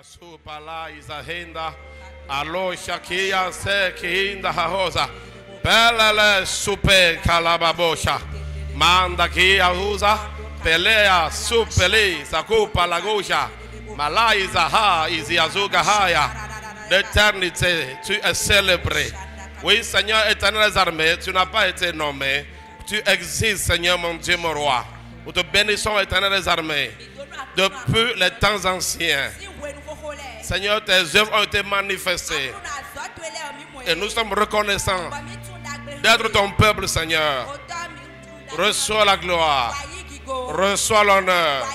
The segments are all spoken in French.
Supala izahenda alo shakia se kiinda hahoza pelele supe kalababosha manda kia uza pelea supeli sakupa lagosha malai zaha iziazuga haya. L'éternité, tu es célébré. Oui, Seigneur éternel des armées, tu n'as pas été nommé. Tu existes, Seigneur mon Dieu, mon roi. Nous te bénissons, éternel des armées, depuis les temps anciens. Seigneur, tes œuvres ont été manifestées. Et nous sommes reconnaissants d'être ton peuple, Seigneur. Reçois la gloire. Reçois l'honneur.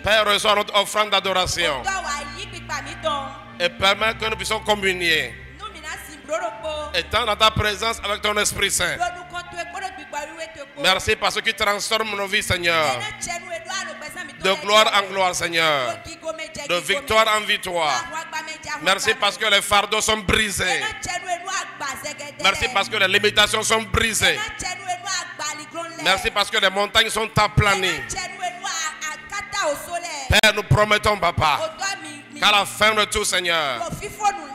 Père, reçois notre offrande d'adoration. Et permets que nous puissions communier. Étant dans ta présence avec ton Esprit Saint. Merci parce que tu transformes nos vies, Seigneur. De gloire en gloire, Seigneur. De victoire en victoire. Merci parce que les fardeaux sont brisés. Merci parce que les limitations sont brisées. Merci parce que les montagnes sont aplanies. Père, nous promettons, Papa, qu'à la fin de tout, Seigneur,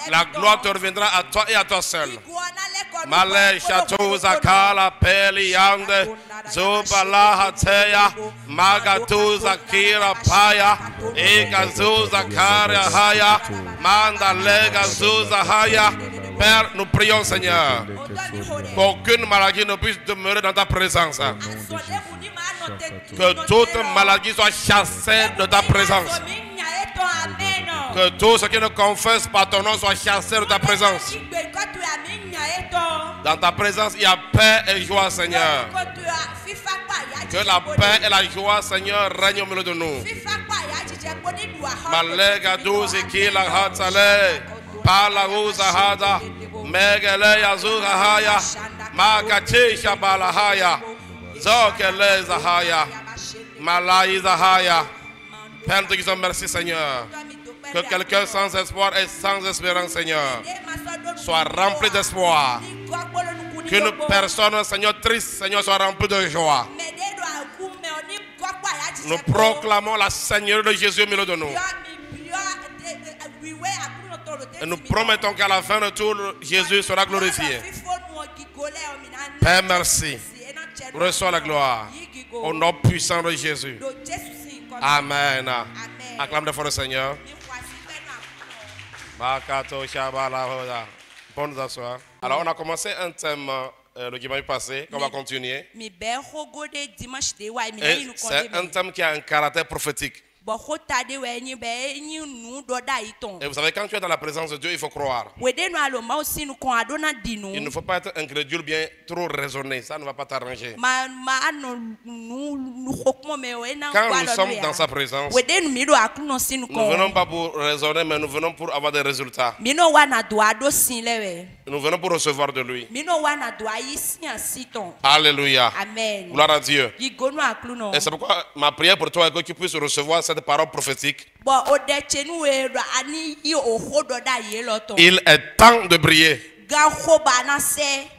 la gloire te reviendra à toi et à toi seul. Malé chatou zakala peliande zubala hateya magatu zakira paya ekazu zakaria haya manda lega zuza haya. Père, nous prions, Seigneur, qu'aucune maladie ne puisse demeurer dans ta présence. Que toute maladie soit chassée de ta présence. Que tout ce qui ne confesse pas ton nom soit chassé de ta présence. Dans ta présence, il y a paix et joie, Seigneur. Que la paix et la joie, Seigneur, règnent au milieu de nous. Malega douzi kila hatsale, pala uza hada, megele yazura haya, makatisha balahaya, zokele zahaya, malai zahaya. Père, nous te disons merci, Seigneur. Que quelqu'un sans espoir et sans espérance, Seigneur, soit rempli d'espoir. Qu'une personne, Seigneur, triste, Seigneur, soit remplie de joie. Nous proclamons la Seigneurie de Jésus au milieu de nous. Et nous promettons qu'à la fin de tout, Jésus sera glorifié. Père, merci. Reçois la gloire. Au nom puissant de Jésus. Amen. Acclame de foi le Seigneur. Bon, nous asseoir. Alors, on a commencé un thème le dimanche passé, qu'on va continuer. Et c'est un thème qui a un caractère prophétique. Et vous savez, quand tu es dans la présence de Dieu, il faut croire. Il ne faut pas être incrédule, bien trop raisonné. Ça ne va pas t'arranger. Quand nous sommes dans sa présence, nous ne venons pas pour raisonner, mais nous venons pour avoir des résultats. Nous venons pour recevoir de lui. Alléluia. Amen. Gloire à Dieu. Et c'est pourquoi ma prière pour toi est que tu puisses recevoir cette parole prophétique. Il est temps de briller.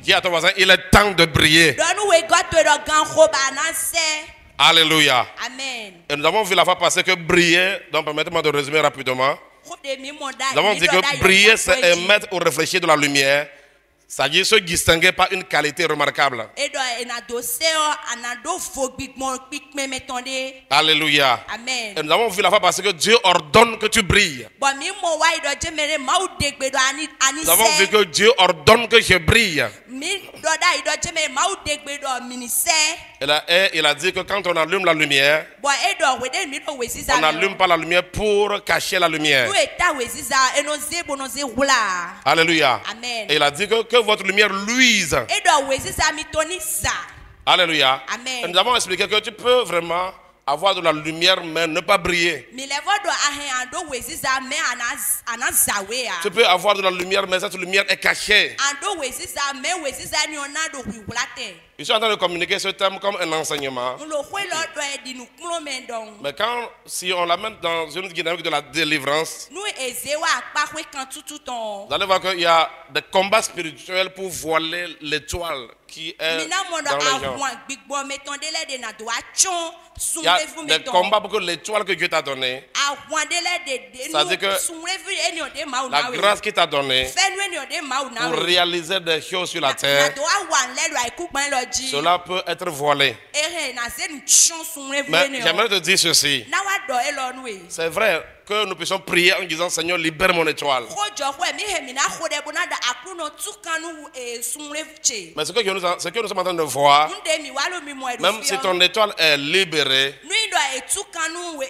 Dis à ton voisin, il est temps de briller. Alléluia. Amen. Et nous avons vu la fois passée que briller, donc permettez-moi de résumer rapidement. Nous avons dit que briller, c'est émettre ou réfléchir de la lumière. C'est-à-dire se distinguer par une qualité remarquable. Alléluia. Amen. Et nous avons vu la fois passée que Dieu ordonne que tu brilles. Nous avons vu que Dieu ordonne que je brille. Et il a dit que quand on allume la lumière, on n'allume pas la lumière pour cacher la lumière. Alléluia. Amen. Et il a dit que votre lumière luise. Alléluia. Amen. Et nous avons expliqué que tu peux vraiment avoir de la lumière mais ne pas briller. Tu peux avoir de la lumière mais cette lumière est cachée. Je suis en train de communiquer ce thème comme un enseignement. Mais si on l'amène dans une dynamique de la délivrance, vous allez voir qu'il y a des combats spirituels pour voiler l'étoile qui est mina mondo dans les gens. ahwan gbigbo metondele de na do achon Il y a sunrevu des meton combats pour que l'étoile que Dieu t'a donnée, ahwan dele de Ça veut dire que sunrevu eni ode ma la grâce qu'il t'a donnée fenu eni ode ma una pour réaliser des choses sur la na terre, do awan lelo aikugban loji cela peut être voilé. ere na zenu chon sunrevu Mais eni j'aimerais te dire ceci. na wa do elo nu e C'est vrai que nous puissions prier en disant Seigneur, libère mon étoile. kojo ko mi he mi na khode bona da akuno tukanu sunrevu che Mais ce que nous sommes en train de voir, nde mi walo mi mo edo même si ton étoile est libérée, nuindo etukanu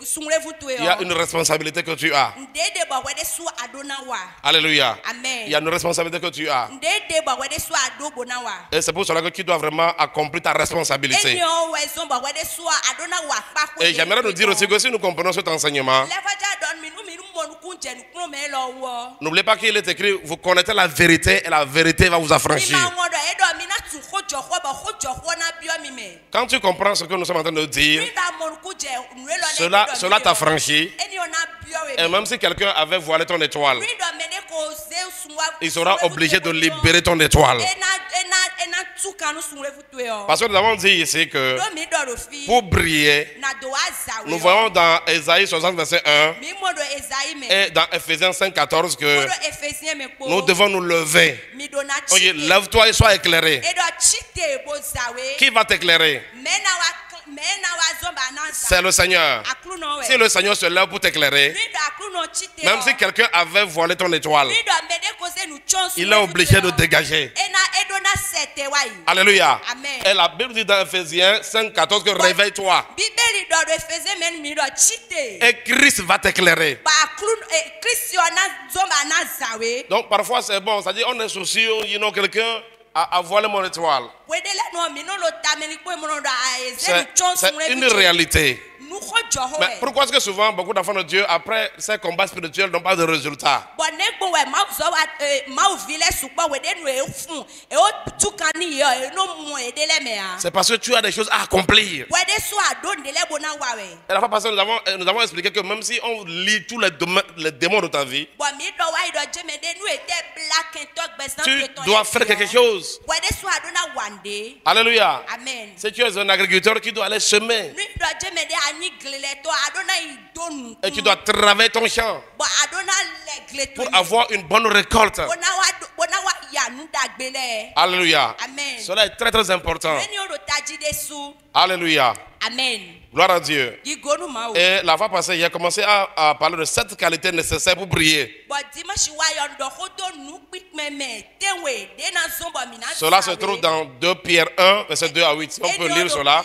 sunrevu tu e il y a une responsabilité que tu as. ndede ba wede su adona wa Alléluia. amen Il y a une responsabilité que tu as. ndede ba wede su adobo na wa Et c'est pour cela que tu dois vraiment accomplir ta responsabilité. enyo wezon ba wede su adona wa pa ko Et j'aimerais nous dire aussi que si nous comprenons cet enseignement, levaja don mi nu mo nu kunje nu kuro me lo wo n'oubliez pas qu'il est écrit, vous connaissez la vérité et la vérité va vous mi affranchir. ma ngodo edo mi na tu khojo ko ba khojo ko na bio mi me Quand tu comprends ce que nous sommes en train de dire, mi da mo nu kunje nu lo le cela t'affranchit. enyo na bio Et même si quelqu'un avait voilé ton étoile, mi do me ne ko ze sunwa il sera obligé de libérer ton étoile. ena tukanu sunrevu tu e o Parce que nous avons dit ici que do mi do ro fi pour briller, na do azawe nous voyons dans Ésaïe 60, verset 1 mi mo do ezai me et dans Ephésiens 5, 14 que mo do efesien me ko nous devons nous lever. mi do na On dit, chite lève-toi et sois éclairé. edo chite bo zawe Qui va t'éclairer? mena wa zomba na C'est le Seigneur. akluno we Si le Seigneur se lève pour t'éclairer, mi do akluno chite même si quelqu'un avait voilé ton étoile, mi do mede ko se nu chonsu il est obligé de dégager. ena edo na sete wa yi Alléluia. Amen. Et la Bible dit dans Ephésiens 5, 14 que réveille-toi. bibeli do do efesien men mi do chite Et Christ va t'éclairer. ba akluno christian na zomba na zawe Donc parfois c'est bon, c'est-à-dire on est soucieux, quelqu'un a voilé mon étoile. wedele no mi no lo tameli ko mo do a eze C'est nu chonsu une réalité. nu khojo ho Mais pourquoi est-ce que souvent beaucoup d'enfants de Dieu, après ces combats spirituels, n'ont pas de résultats? bon ne gbo we ma zo wa ma vile supo we de nu e fun e o tukani yo e no mo edele me a C'est parce que tu as des choses à accomplir. we de so ado ndele bona wa we Et la fois passée, nous avons expliqué que même si on lit tous les démons de ta vie, bon mi do wa do je me de nu e te black and talk besan tu dois faire quelque chose. we de so ado na one day Alléluia. amen Si tu es un agriculteur qui doit aller semer nu do je me de ani glele to ado na i donu et tu dois travailler ton champ bon ado na le gle to pour avoir une bonne récolte. bona wa ya nu dagbele Alléluia. Amen. Cela est très très important. eni o do taji de su Alléluia. amen Gloire à Dieu. igonu ma o Et la fois passée, j'ai commencé à parler de 7 qualités nécessaires pour briller. bon dimanche wa yo ndo khodo nu pikmeme tenwe de na zombo mina Cela se trouve dans 2 Pierre 1, verset 2 à 8. Si on peut lire cela.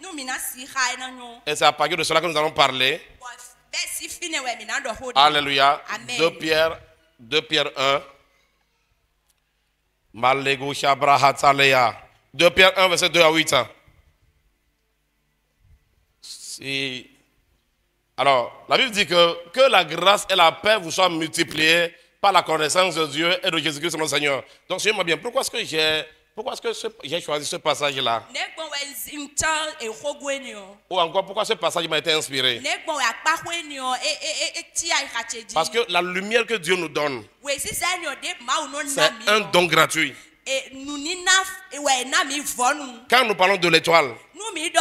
nu mina si ha na nyo Et c'est à partir de cela que nous allons parler. bon be si fine we mina ndo hodo Alléluia. Amen. 2 Pierre 1. Malego Shabra Hatzalea. 2 Pierre 1, verset 2 à 8. Alors, la Bible dit que la grâce et la paix vous soient multipliées par la connaissance de Dieu et de Jésus-Christ notre Seigneur. Donc, suivez-moi bien. Pourquoi est-ce que j'ai choisi ce passage-là? ne gbon we zimtan e hogweni o Ou encore, pourquoi ce passage m'a été inspiré? ne gbon we akpahweni o ti ai khacheji Parce que la lumière que Dieu nous donne, we si sa ni o de ma o no c'est na mi un don gratuit. nuni na we na mi vonu Quand nous parlons de l'étoile, nu mi do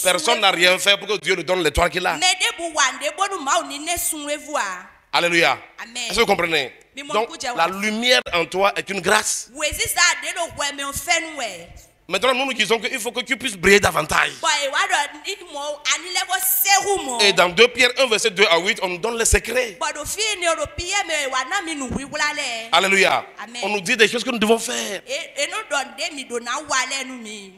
personne n'a rien fait pour que Dieu nous donne l'étoile qu'il a. ne de bu wande bonu ma o ni ne sunrevu a Alléluia. Amen. Est-ce que vous comprenez? Donc, la lumière en toi est une grâce. we si sa de lo we me fen we Maintenant, nous nous disons qu'il faut que tu puisses briller davantage. boy wa do ni mo ani levo seru mo Et dans 2 Pierre 1, verset 2 à 8, on nous donne les secrets. bodo fi ni o pie me wa na mi nu wi wulale Alléluia. Amen. On nous dit des choses que nous devons faire. no don de mi do na wale nu mi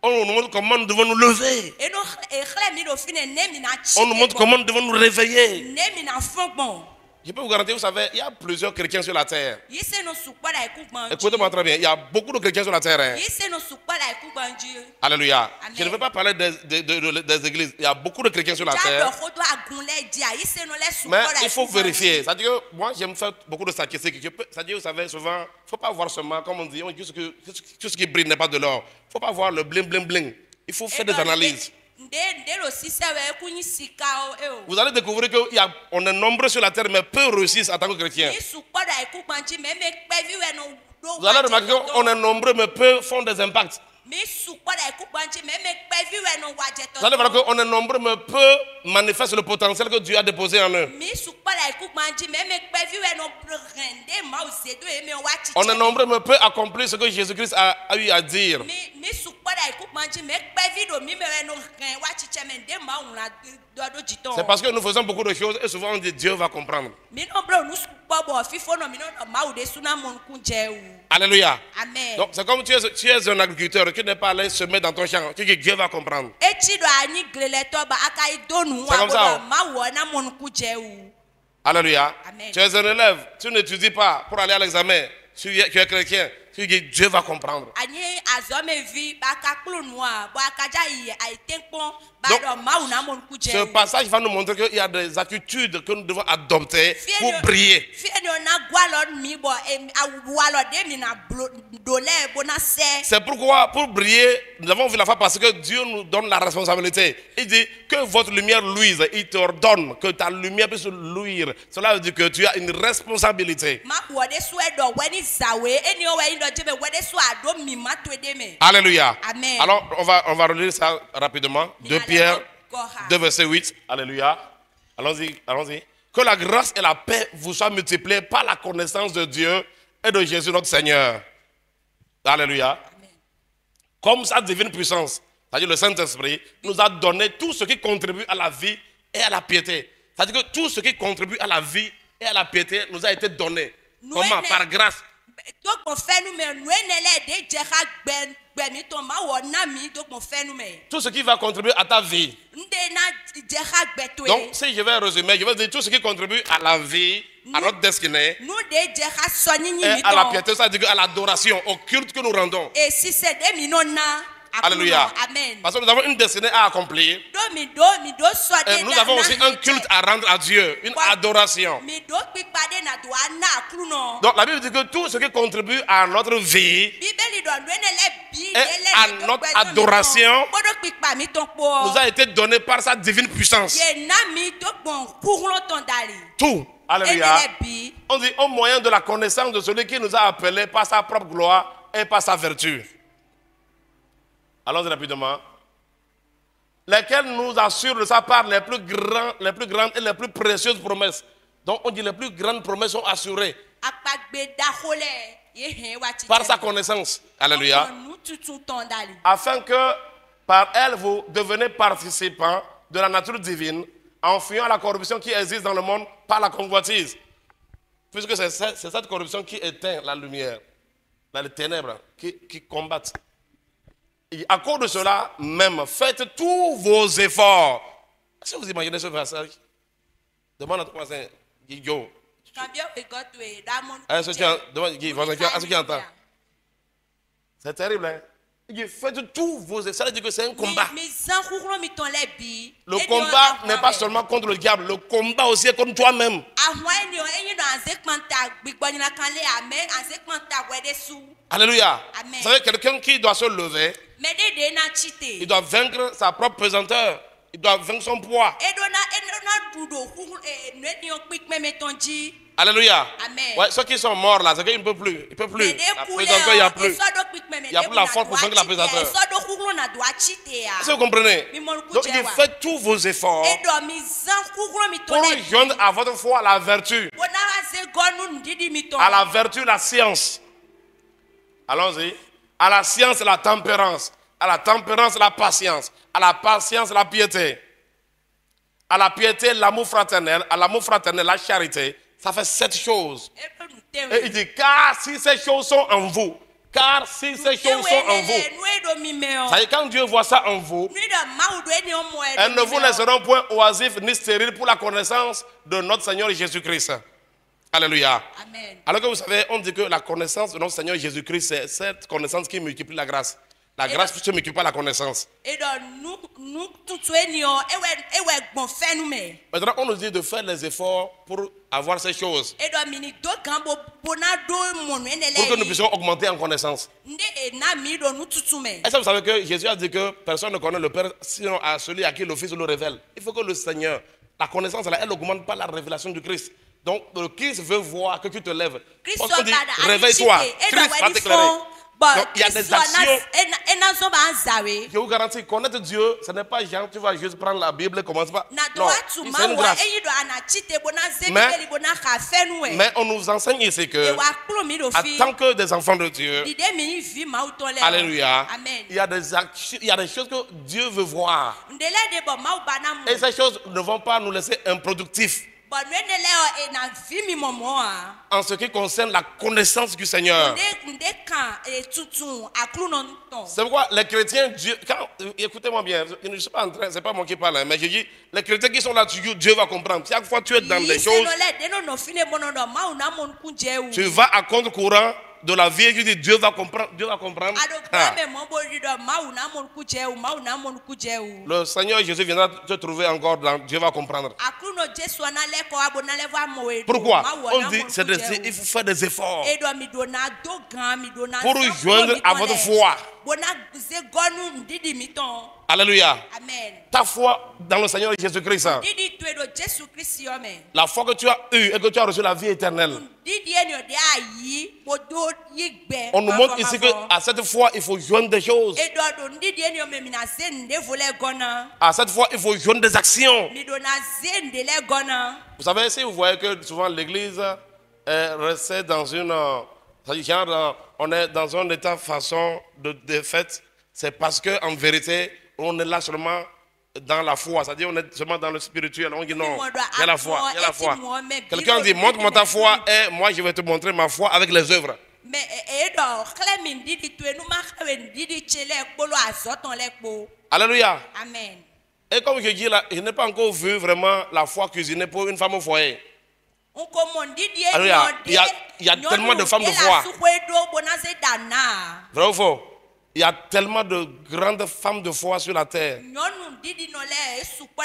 On nous montre comment nous devons nous lever. no khle mi do fi ne mi na chi On nous montre comment nous devons nous réveiller. ne mi na fon bon Je peux vous garantir, vous savez, il y a plusieurs chrétiens sur la terre. yise no sukpa la ikugban Écoutez-moi très bien, il y a beaucoup de chrétiens sur la terre. Hein. yise no sukpa la ikugban ji Alléluia. Amen. Je ne veux pas parler des églises. Il y a beaucoup de chrétiens sur la ja terre. do khodo agunle ji a yise no le Mais sukpa la il faut vérifier. C'est-à-dire que moi, j'aime faire beaucoup de statistiques. C'est-à-dire, vous savez, souvent, il ne faut pas voir seulement, comme on dit, tout ce qui brille n'est pas de l'or. Il ne faut pas voir le bling, bling, bling. Il faut faire des analyses. ndelo sise we kunyi sika o Vous allez découvrir qu'on est nombreux sur la terre, mais peu réussissent en tant que chrétiens. yisukpa la ikugban ji me pe vi we no Vous allez remarquer qu'on est nombreux, mais peu font des impacts. Vous allez voir qu'on est nombreux, mais peu manifestent le potentiel que Dieu a déposé en eux. On est nombreux, mais peu accomplissent ce que Jésus-Christ a eu à dire. C'est parce que nous faisons beaucoup de choses et souvent on dit Dieu va comprendre. Alléluia. Amen. Donc c'est comme tu es un agriculteur qui n'est pas allé semer dans ton champ. Tu dis Dieu va comprendre. C'est comme ça. Alléluia. Amen. Tu es un élève, tu n'étudies pas pour aller à l'examen. Tu es chrétien. Tu dis Dieu va comprendre. Ce passage va nous montrer qu'il y a des attitudes que nous devons adopter pour briller. C'est pourquoi pour briller, nous avons vu la foi parce que Dieu nous donne la responsabilité. Il dit que votre lumière luise. Il te ordonne que ta lumière puisse luire. Cela veut dire que tu as une responsabilité. Alléluia. Amen. Alors on va relire ça rapidement. 2 Pierre 2 verset 8. Alléluia. Allons-y, allons-y. Que la grâce et la paix vous soient multipliées par la connaissance de Dieu et de Jésus notre Seigneur. Alléluia. Amen. Comme sa divine puissance, c'est-à-dire le Saint-Esprit, nous a donné tout ce qui contribue à la vie et à la piété. C'est-à-dire que tout ce qui contribue à la vie et à la piété nous a été donné. Comment? Par grâce. Tout ce qui va contribuer à ta vie. Donc, si je vais résumer, je vais dire tout ce qui contribue à la vie, à notre destinée, et à la piété, c'est-à-dire à l'adoration, au culte que nous rendons. Alléluia. Amen. Parce que nous avons une destinée à accomplir. Et nous avons aussi un culte à rendre à Dieu, une adoration. Donc la Bible dit que tout ce qui contribue à notre vie et à notre adoration nous a été donné par sa divine puissance. Tout. Alléluia. On dit au moyen de la connaissance de celui qui nous a appelés par sa propre gloire et par sa vertu. Allons-y rapidement. Lesquels nous assurent de sa part les plus grandes et les plus précieuses promesses. Donc on dit les plus grandes promesses sont assurées par sa connaissance. Alléluia. Afin que par elle vous devenez participants de la nature divine en fuyant la corruption qui existe dans le monde par la convoitise. Puisque c'est cette corruption qui éteint la lumière, les ténèbres qui combattent. Et à cause de cela même, faites tous vos efforts. Est-ce que vous imaginez ce passage? Demande à ton voisin, Guillaume. Est-ce que tu entends? C'est terrible, hein? Il dit, faites tous vos efforts. Ça veut dire que c'est un combat. Le combat n'est pas seulement contre le diable, le combat aussi est contre toi-même. Alléluia. Vous savez, quelqu'un qui doit se lever, il doit vaincre sa propre pesanteur. Il doit vaincre son poids. Alléluia. Ouais, ceux qui sont morts là, c'est qu'ils ne peuvent plus. Ils ne peuvent plus. La pesanteur, il n'y a plus. Il n'y a plus la force pour vaincre la pesanteur. Est-ce que vous comprenez? Donc il fait tous vos efforts pour joindre à votre foi la vertu. À la vertu, la science. Allons-y. À la science, la tempérance. À la tempérance, la patience. À la patience, la piété. À la piété, l'amour fraternel. À l'amour fraternel, la charité. Ça fait 7 choses. Et il dit, car si ces choses sont en vous, car si ces choses sont en vous, ça y est, quand Dieu voit ça en vous, elles ne vous laisseront point oisifs ni stériles pour la connaissance de notre Seigneur Jésus-Christ. Alléluia. Amen. Alors que vous savez, on dit que la connaissance de notre Seigneur Jésus-Christ, c'est cette connaissance qui multiplie la grâce. La grâce ne multiplie pas la connaissance. Maintenant, on nous dit de faire les efforts pour avoir ces choses. Pour que nous puissions augmenter en connaissance. Est-ce que vous savez que Jésus a dit que personne ne connaît le Père sinon à celui à qui le Fils le révèle? Il faut que le Seigneur, la connaissance, elle n'augmente pas la révélation du Christ. Donc, le Christ veut voir que tu te lèves. Kristo Parce qu'on dit, bada réveille-toi. alichike, Christ ena va weni t'éclairer. fon, but Donc, il y a des Kristo actions. ena zo ba anzawe. Je vous garantis, connaître Dieu, ce n'est pas genre, tu vas juste prendre la Bible et commencer par. Na do Non, atu c'est une ma wa grâce. eyi do anachite bona Mais- zekeli bona ka fenu e. Mais on nous enseigne ici que, E wa klo mi do en fi. tant que des enfants de Dieu, Dide mi vi ma utole. alléluia, Amen. il y a des actions, il y a des choses que Dieu veut voir. Ndele de bo ma ubana mo. Et ces choses ne vont pas nous laisser improductifs Bon nwendele o e na vi mi momo a. en ce qui concerne la connaissance du Seigneur. Nde kan e tutun aklu non ton. C'est pourquoi les chrétiens, Dieu, quand, écoutez-moi bien, je ne suis pas en train, c'est pas moi qui parle, hein, mais je dis, les chrétiens qui sont là, Dieu va comprendre. Chaque fois que tu es dans les choses, tu vas à contre-courant de la vie et tu dis, Dieu va comprendre. Dieu va comprendre. Ah. Le Seigneur Jésus viendra te trouver encore dans Dieu va comprendre. Pourquoi? On dit, il faut faire des efforts pour joindre à votre foi. Alléluia. Amen. Ta foi dans le Seigneur Jésus-Christ. La foi que tu as eue et que tu as reçu la vie éternelle. On nous montre ici qu'à cette foi, il faut joindre des choses. À cette fois, il faut joindre des actions. Vous savez, si vous voyez que souvent l'église reste dans une. Genre, on est dans un état façon de défaite, c'est parce qu'en vérité, on est là seulement dans la foi. C'est-à-dire, on est seulement dans le spirituel. On dit non, il y a la foi, il y a la foi. Quelqu'un dit, montre-moi ta foi et moi je vais te montrer ma foi avec les œuvres. Alléluia. Amen. Et comme je dis là, je n'ai pas encore vu vraiment la foi cuisinée pour une femme au foyer. Alléluia. Il y a tellement de femmes de foi. Vrai ou faux? Il y a tellement de grandes femmes de foi sur la terre.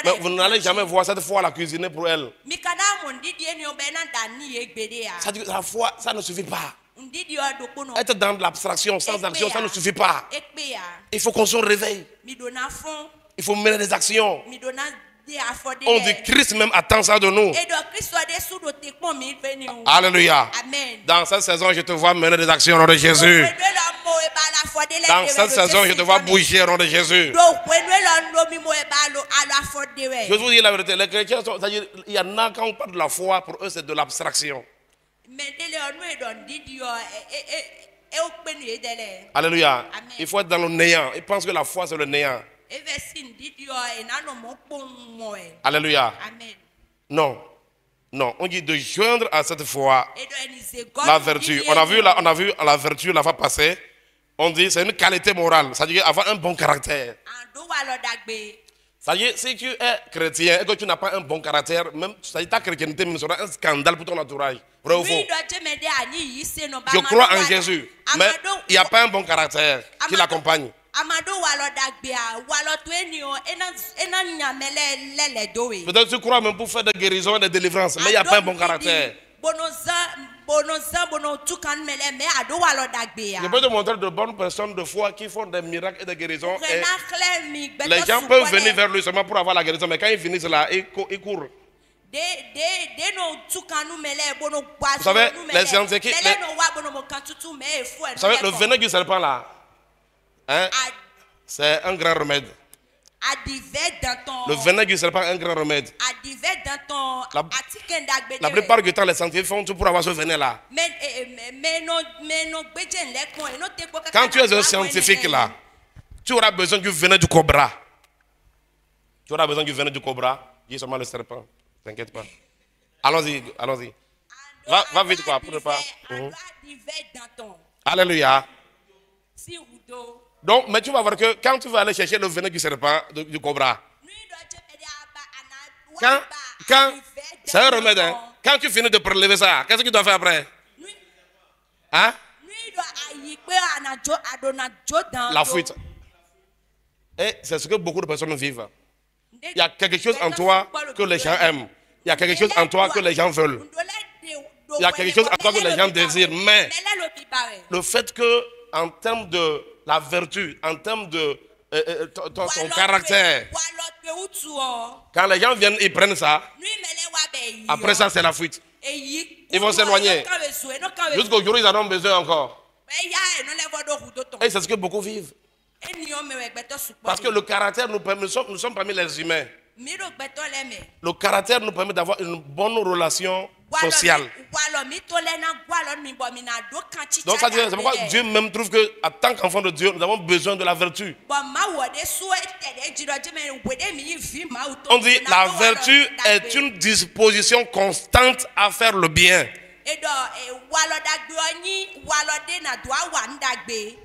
Mais vous n'allez jamais voir cette foi la cuisiner pour elle. Ça dit que la foi, ça ne suffit pas. Être dans l'abstraction, sans action, ça ne suffit pas. Il faut qu'on se réveille. Il faut mener des actions. On dit Christ même attend ça de nous. Alléluia. Dans cette saison, je te vois mener des actions au nom de Jésus. Dans cette saison, je te vois bouger au nom de Jésus. Je vous dis la vérité, les chrétiens, c'est-à-dire, il y en a quand on parle de la foi, pour eux c'est de l'abstraction. Alléluia. Il faut être dans le néant. Ils pensent que la foi c'est le néant. Alléluia. Non. Non. On dit de joindre à cette foi la vertu. On a vu la vertu la fois passée. On dit c'est une qualité morale. C'est-à-dire avoir un bon caractère. C'est-à-dire si tu es chrétien et que tu n'as pas un bon caractère, même ta chrétienté même sera un scandale pour ton entourage. Vrai ou faux? Je crois en Jésus, mais il n'y a pas un bon caractère qui l'accompagne. Peut-être tu crois même pour faire des guérisons et des délivrances, mais il n'y a pas un bon caractère. Je peux te montrer de bonnes personnes de foi qui font des miracles et des guérisons. Et les gens peuvent venir vers lui seulement pour avoir la guérison, mais quand ils finissent là, ils courent. Vous savez, les scientifiques, vous savez, le venin du serpent là, hein, c'est un grand remède. Le venin du serpent est un grand remède. La plupart du temps, les scientifiques font tout pour avoir ce venin là. Quand tu es un scientifique là, tu auras besoin du venin du cobra. Tu auras besoin du venin du cobra. Dis seulement le serpent. T'inquiète pas. Allons-y, allons-y. Va vite quoi, pour ne pas. Alléluia. Donc, mais tu vas voir que quand tu vas aller chercher le venin du serpent, du cobra, c'est un remède, hein? Quand tu finis de prélever ça, qu'est-ce que tu dois faire après? Hein? La fuite. Et c'est ce que beaucoup de personnes vivent. Il y a quelque chose en toi que les gens aiment. Il y a quelque chose en toi que les gens veulent. Il y a quelque chose en toi que les gens désirent. Mais le fait que, en termes de la vertu, en termes de ton caractère, quand les gens viennent, ils prennent ça. Après ça, c'est la fuite. Ils vont s'éloigner. Jusqu'au jour où ils en ont besoin encore. Et c'est ce que beaucoup vivent. Parce que le caractère nous permet, nous sommes parmi les humains. Le caractère nous permet d'avoir une bonne relation sociale. Donc ça dit, c'est pourquoi Dieu même trouve que, en tant qu'enfant de Dieu, nous avons besoin de la vertu. On dit la vertu est une disposition constante à faire le bien. Je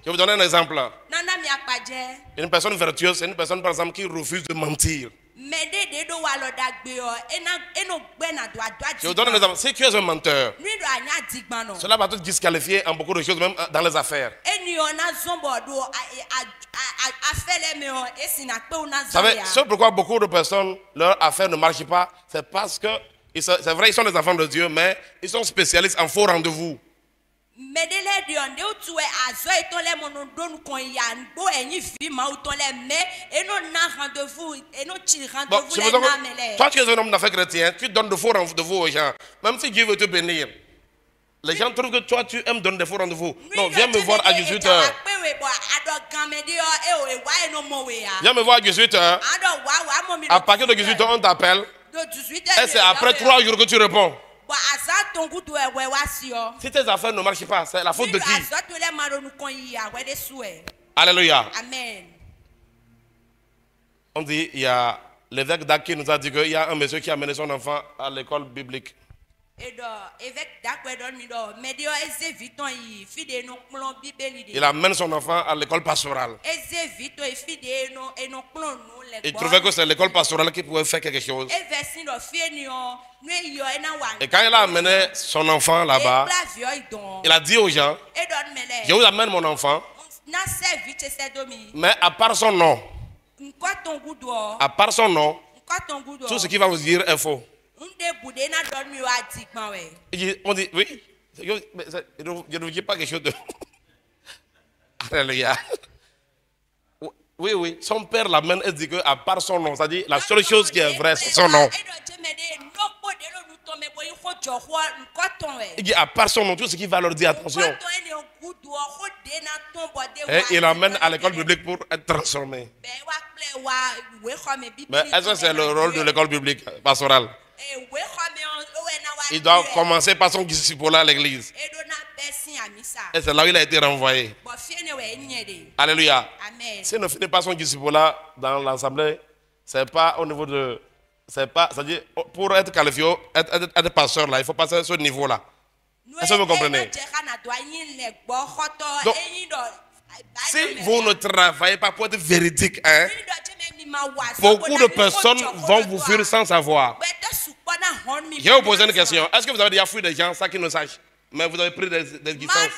vais vous donner un exemple. Une personne vertueuse, c'est une personne par exemple qui refuse de mentir. Je vous donne un exemple. Si tu es un menteur, cela va te disqualifier en beaucoup de choses, même dans les affaires. Vous savez, c'est pourquoi beaucoup de personnes, leurs affaires ne marchent pas, c'est parce que, c'est vrai, ils sont des enfants de Dieu, mais ils sont spécialistes en faux rendez-vous. Bon, toi, tu es un homme d'affaires chrétien, tu donnes de faux rendez-vous aux gens, même si Dieu veut te bénir. Les gens trouvent que toi, tu aimes donner des faux rendez-vous. Non, viens me voir à 18h. Viens me voir à 18h. À partir de 18h, on t'appelle. Et c'est après 3 jours que tu réponds. Si tes affaires ne marchent pas, c'est la faute de qui? Alléluia. Amen. On dit, il y a l'évêque d'Aki nous a dit qu'il y a un monsieur qui a amené son enfant à l'école biblique. Il amène son enfant à l'école pastorale. Il trouvait que c'est l'école pastorale qui pouvait faire quelque chose. Et quand il a amené son enfant là-bas, il a dit aux gens, je vous amène mon enfant, mais à part son nom, tout ce qu'il va vous dire est faux. On dit, oui, je ne dis pas quelque chose de... Alléluia. Oui, oui, son père l'amène et dit qu'à part son nom, c'est-à-dire la seule chose qui est vraie, c'est son nom. Il dit à part son nom, tout ce qui va leur dire, attention. Et il l'amène à l'école biblique pour être transformé. Mais est-ce que c'est le rôle de l'école biblique pastorale? Il doit commencer par son disciple à l'église. Et c'est là où il a été renvoyé. Alléluia. S'il ne finit pas son disciple dans l'assemblée, c'est pas au niveau de... C'est-à-dire, pour être qualifié, être pasteur là, il faut passer à ce niveau-là. Est-ce que vous comprenez? Donc, si vous ne travaillez pas pour être véridique, hein, beaucoup de personnes vont vous fuir sans savoir. Je vais vous poser une question. Est-ce que vous avez déjà fui des gens sans qu'ils ne sachent? Mais vous avez pris des distances.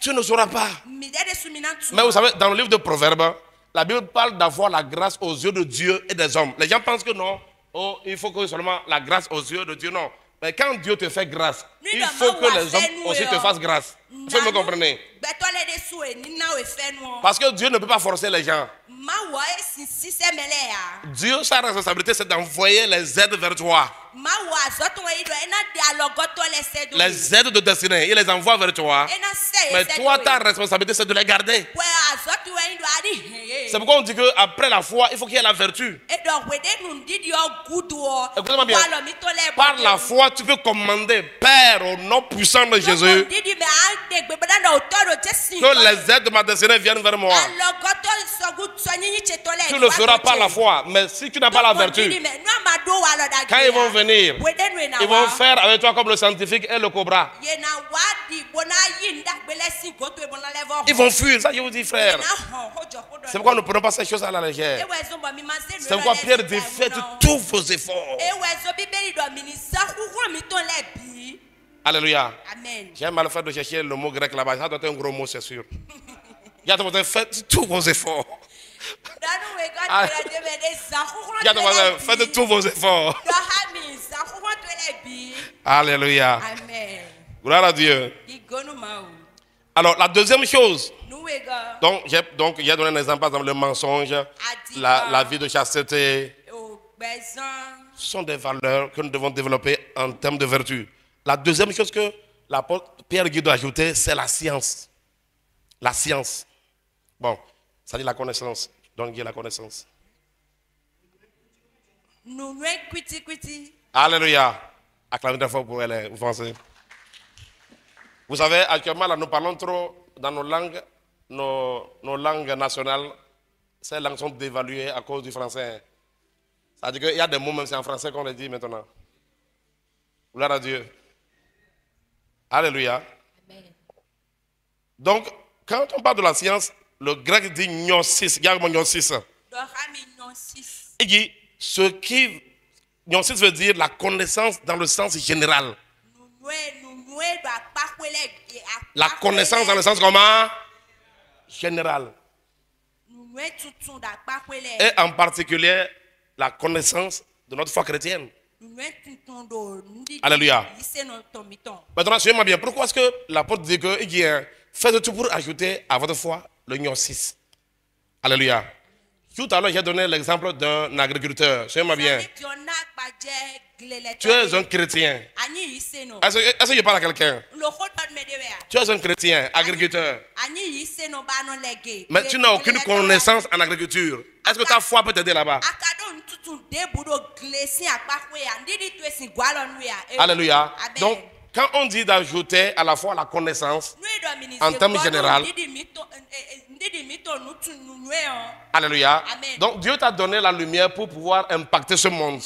Tu ne sauras pas. Mais vous savez, dans le livre de Proverbes, la Bible parle d'avoir la grâce aux yeux de Dieu et des hommes. Les gens pensent que non, oh, il faut que seulement la grâce aux yeux de Dieu. Non. Mais quand Dieu te fait grâce, il faut que les hommes aussi te fassent grâce. Vous me comprenez? Parce que Dieu ne peut pas forcer les gens. Dieu, sa responsabilité, c'est d'envoyer les aides vers toi. Les aides de destinée, il les envoie vers toi. Mais toi, ta responsabilité, c'est de les garder. C'est pourquoi on dit qu'après la foi, il faut qu'il y ait la vertu. Écoutez-moi bien. Par la foi, tu peux commander, Père, au nom puissant de Jésus, que les aides de ma destinée viennent vers moi. Tu le feras par la foi. Mais si tu n'as pas la vertu, quand ils vont venir, ils vont faire avec toi comme le scientifique et le cobra. Ils vont fuir. Ça, je vous dis, frère. C'est pourquoi nous ne prenons pas ces choses à la légère. C'est pourquoi Pierre dit, faites tous vos efforts. Alléluia. J'ai mal fait de chercher le mot grec là-bas. Ça doit être un gros mot, c'est sûr. Faites tous vos efforts. Faites tous vos efforts. Alléluia. Gloire à Dieu. Alors, la deuxième chose. Donc j'ai donné un exemple, par exemple, le mensonge, la vie de chasteté, Ce sont des valeurs que nous devons développer en termes de vertu. La deuxième chose que l'apôtre Pierre Guy doit ajouter, c'est la science. La science. Bon, ça dit la connaissance. Donc, il y a la connaissance. Alléluia. Acclamez très fort pour elle, vous pensez. Vous savez, actuellement, là, nous parlons trop dans nos langues nationales. Ces langues sont dévaluées à cause du français. Ça veut dire qu'il y a des mots, même si en français, qu'on les dit maintenant. Gloire à Dieu. Alléluia. Amen. Donc, quand on parle de la science, le grec dit gnosis. Regarde-moi gnosis. Il dit ce qui. Gnosis veut dire la connaissance dans le sens général. La connaissance dans le sens comment? Général. Et en particulier, la connaissance de notre foi chrétienne. Alléluia. Maintenant, suivez-moi bien. Pourquoi est-ce que l'apôtre dit que faites tout pour ajouter à votre foi le gnosis? Alléluia. Tout à l'heure, j'ai donné l'exemple d'un agriculteur. Suivez-moi bien. Tu es un chrétien. Est-ce que je parle à quelqu'un? Tu es un chrétien, agriculteur. Mais tu n'as aucune connaissance en agriculture. Est-ce que ta foi peut t'aider là-bas? Alléluia. Donc, quand on dit d'ajouter à la fois la connaissance, en termes généraux, alléluia. Donc, Dieu t'a donné la lumière pour pouvoir impacter ce monde.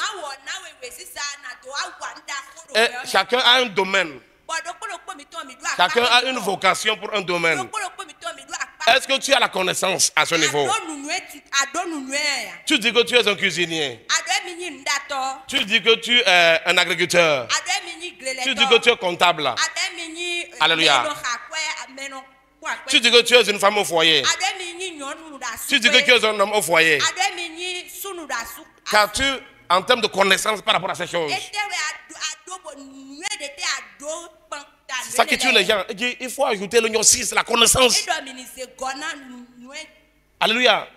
Et chacun a un domaine. Chacun a une vocation pour un domaine. Est-ce que tu as la connaissance à ce niveau? Tu dis que tu es un cuisinier. Tu dis que tu es un agriculteur. Tu dis que tu es comptable. Alléluia. Tu dis que tu es une femme au foyer. Tu dis que tu es un homme au foyer. Car tu, en termes de connaissance par rapport à ces choses, c'est ça qui tue les gens. Il faut ajouter le gnosis, la connaissance. Alléluia.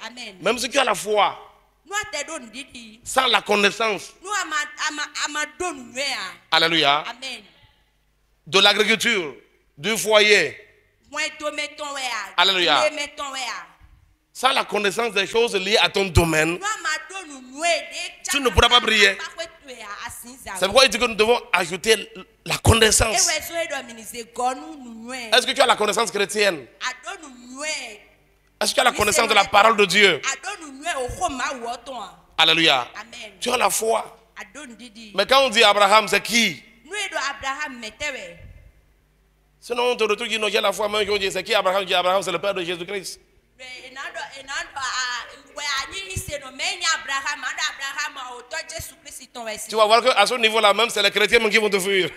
Même si tu as la foi, sans la connaissance, alléluia, de l'agriculture, du foyer, alléluia, sans la connaissance des choses liées à ton domaine, tu ne pourras pas briller. C'est pourquoi il dit que nous devons ajouter la connaissance. Est-ce que tu as la connaissance chrétienne? Est-ce que tu as la connaissance de la parole de Dieu? Alléluia. Tu as la foi. Mais quand on dit Abraham, c'est qui? Sinon on te retrouve qui j'ai la foi, même on dit c'est qui Abraham? Abraham, c'est le père de Jésus-Christ. Tu vas voir qu'à ce niveau-là même, c'est les chrétiens qui vont te fuir.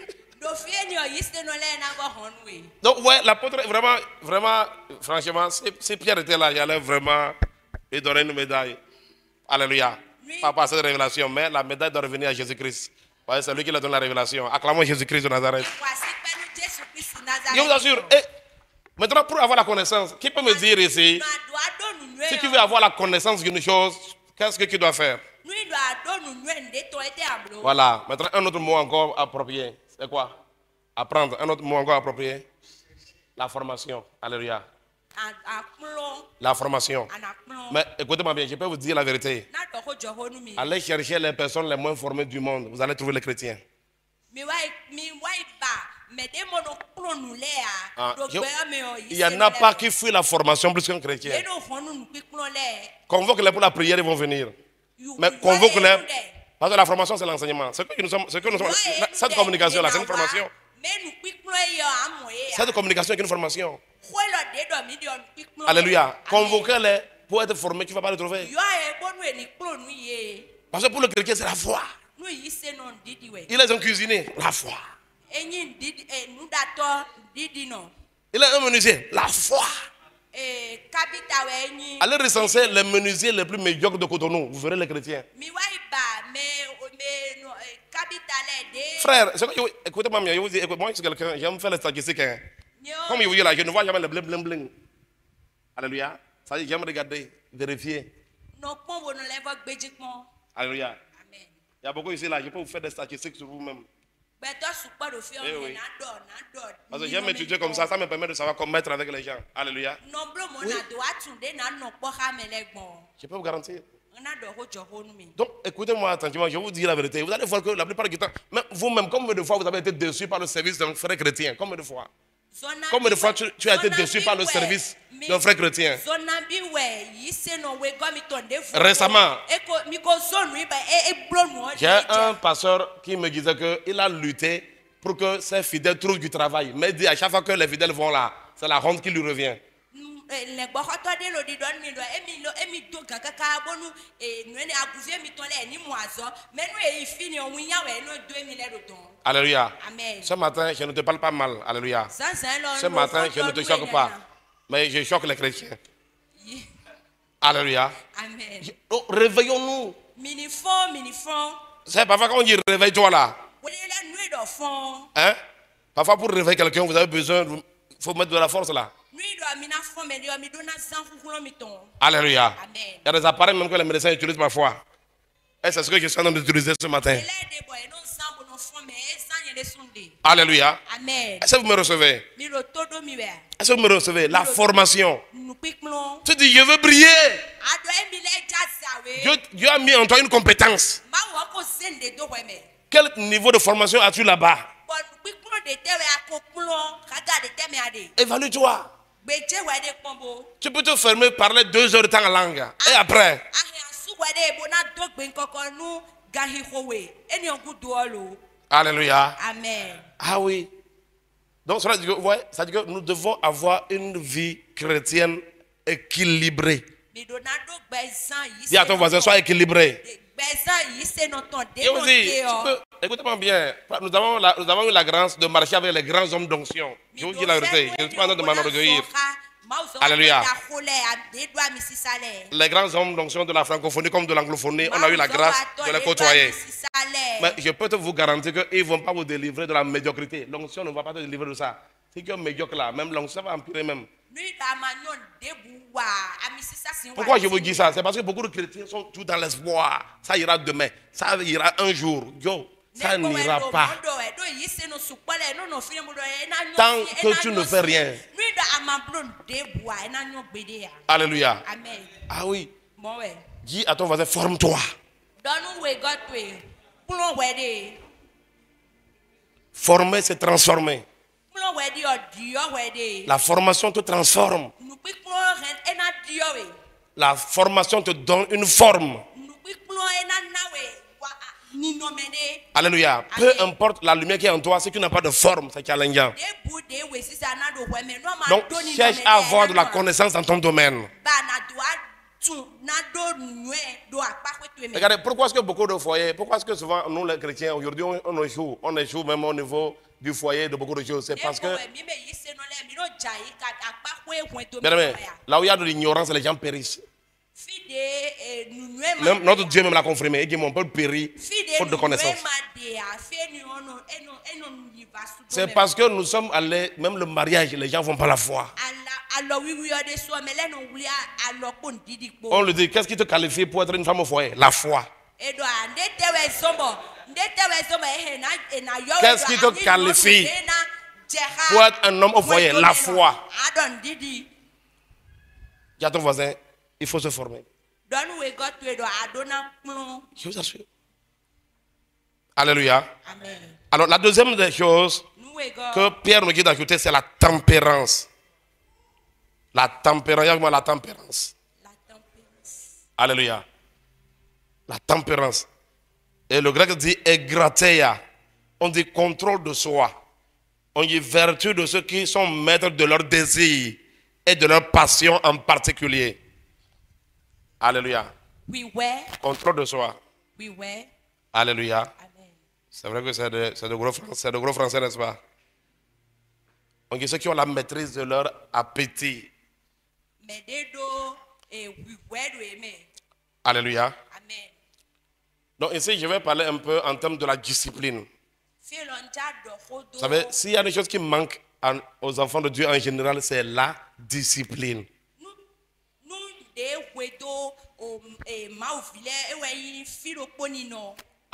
Donc ouais, l'apôtre vraiment, vraiment, franchement, si Pierre était là, il allait vraiment lui donner une médaille. Alléluia. Pas par cette révélation, mais la médaille doit revenir à Jésus-Christ. Ouais, c'est lui qui lui donne la révélation. Acclamons Jésus-Christ de Nazareth. Je vous assure. Et maintenant, pour avoir la connaissance, qui peut me dire ici, si tu veux avoir la connaissance d'une chose, qu'est-ce que tu dois faire? Voilà. Maintenant, un autre mot encore approprié. C'est quoi? Apprendre. Un autre mot encore approprié. La formation. Alléluia. La formation. Mais écoutez-moi bien, je peux vous dire la vérité. Allez chercher les personnes les moins formées du monde. Vous allez trouver les chrétiens. Il n'y en a pas qui fuient la formation plus qu'un chrétien. Convoque-les pour la prière, ils vont venir. Mais convoque-les. Parce que la formation, c'est l'enseignement. Ce que nous sommes, cette communication-là, c'est une formation. Cette communication est une formation. Alléluia. Convoquez-les pour être formés, tu ne vas pas les trouver. Parce que pour le chrétien, c'est la foi. Il est un cuisinier, la foi. Il est un menuisier, la foi. Allez recenser les menuisiers les plus médiocres de Cotonou, vous verrez les chrétiens. Frère, écoutez-moi, moi je suis quelqu'un, j'aime faire les statistiques. Hein. Comme vous voyez là, je ne vois jamais le bling bling bling. Alléluia. Ça dit, j'aime regarder, vérifier. Alléluia. Il y a beaucoup ici là, je peux vous faire des statistiques sur vous-même. Parce que j'aime étudier comme ça me permet de savoir comment être avec les gens. Alléluia. Oui. Je peux vous garantir. Donc, écoutez-moi attentivement, je vous dis la vérité. Vous allez voir que la plupart du temps, même vous-même, combien de fois vous avez été déçu par le service d'un frère chrétien? Combien de fois? Combien de fois tu as été déçu par le service d'un frère chrétien? Récemment, j'ai un pasteur qui me disait qu'il a lutté pour que ses fidèles trouvent du travail. Mais il dit à chaque fois que les fidèles vont là, c'est la honte qui lui revient. Alléluia. Amen. Ce matin, je ne te parle pas mal. Alléluia. Ce matin, je ne te choque pas. Mais je choque les chrétiens. Alléluia. Amen. Oh, réveillons-nous. C'est parfois quand on dit réveille-toi là. Hein? Parfois pour réveiller quelqu'un, vous avez besoin, il faut mettre de la force là. Alléluia. Amen. Il y a des appareils même que les médecins utilisent parfois. Et c'est ce que je suis en train d'utiliser ce matin. Alléluia. Amen. Est-ce que vous me recevez? Est-ce que vous me recevez? La formation. Tu dis, je veux briller. Dieu a mis en toi une compétence. Quel niveau de formation as-tu là-bas? Évalue-toi. Tu peux te fermer, parler 2 heures de temps en langue. Et après? Alléluia. Amen. Ah oui. Donc cela dit que, ouais, ça dit que nous devons avoir une vie chrétienne équilibrée. Dis à ton voisin, sois équilibré. Et aussi, écoutez-moi bien, nous avons eu la grâce de marcher avec les grands hommes d'onction. Je vous dis la vérité, je ne suis pas en train de m'enorgueillir. Alléluia. Les grands hommes d'onction de la francophonie comme de l'anglophonie, on a eu la grâce de les côtoyer. Mais je peux vous garantir qu'ils ne vont pas vous délivrer de la médiocrité. L'onction ne va pas te délivrer de ça. Si tu es médiocre là, même l'onction va empirer même. Pourquoi je vous dis ça? C'est parce que beaucoup de chrétiens sont tous dans l'espoir. Ça ira demain, ça ira un jour. Yo, ça n'ira pas. Tant que tu ne fais rien. Alléluia. Amen. Ah oui. Dis à ton voisin, forme-toi. Former, c'est transformer. La formation te transforme. La formation te donne une forme. Alléluia. Peu importe la lumière qui est en toi, si tu n'as pas de forme, c'est challengeant. Donc, cherche à avoir de la connaissance dans ton domaine. Regardez, pourquoi est-ce que beaucoup de foyers, pourquoi est-ce que souvent nous les chrétiens aujourd'hui on échoue même au niveau du foyer de beaucoup de choses? C'est parce que, bien aimé, là où il y a de l'ignorance, les gens périssent. Même notre Dieu même l'a confirmé. Il dit mon peuple périt faute de connaissance. C'est parce que nous sommes allés, même le mariage, les gens ne font pas la foi. On lui dit, qu'est-ce qui te qualifie pour être une femme au foyer? La foi. Qu'est-ce qui te qualifie pour être un homme au foyer? La foi. Dis à ton voisin, il faut se former. Je vous assure. Alléluia. Amen. Alors la deuxième des choses que Pierre nous dit d'ajouter, c'est la tempérance. La tempérance, la tempérance. Alléluia. La tempérance. Et le grec dit egrateia. On dit contrôle de soi. On dit vertu de ceux qui sont maîtres de leurs désirs et de leurs passions en particulier. Alléluia. Contrôle de soi. Alléluia. Amen. C'est vrai que c'est de gros français, n'est-ce pas? On dit ceux qui ont la maîtrise de leur appétit. Alléluia. Amen. Donc ici, je vais parler un peu en termes de la discipline. Vous savez, s'il y a des choses qui manquent aux enfants de Dieu en général, c'est la discipline.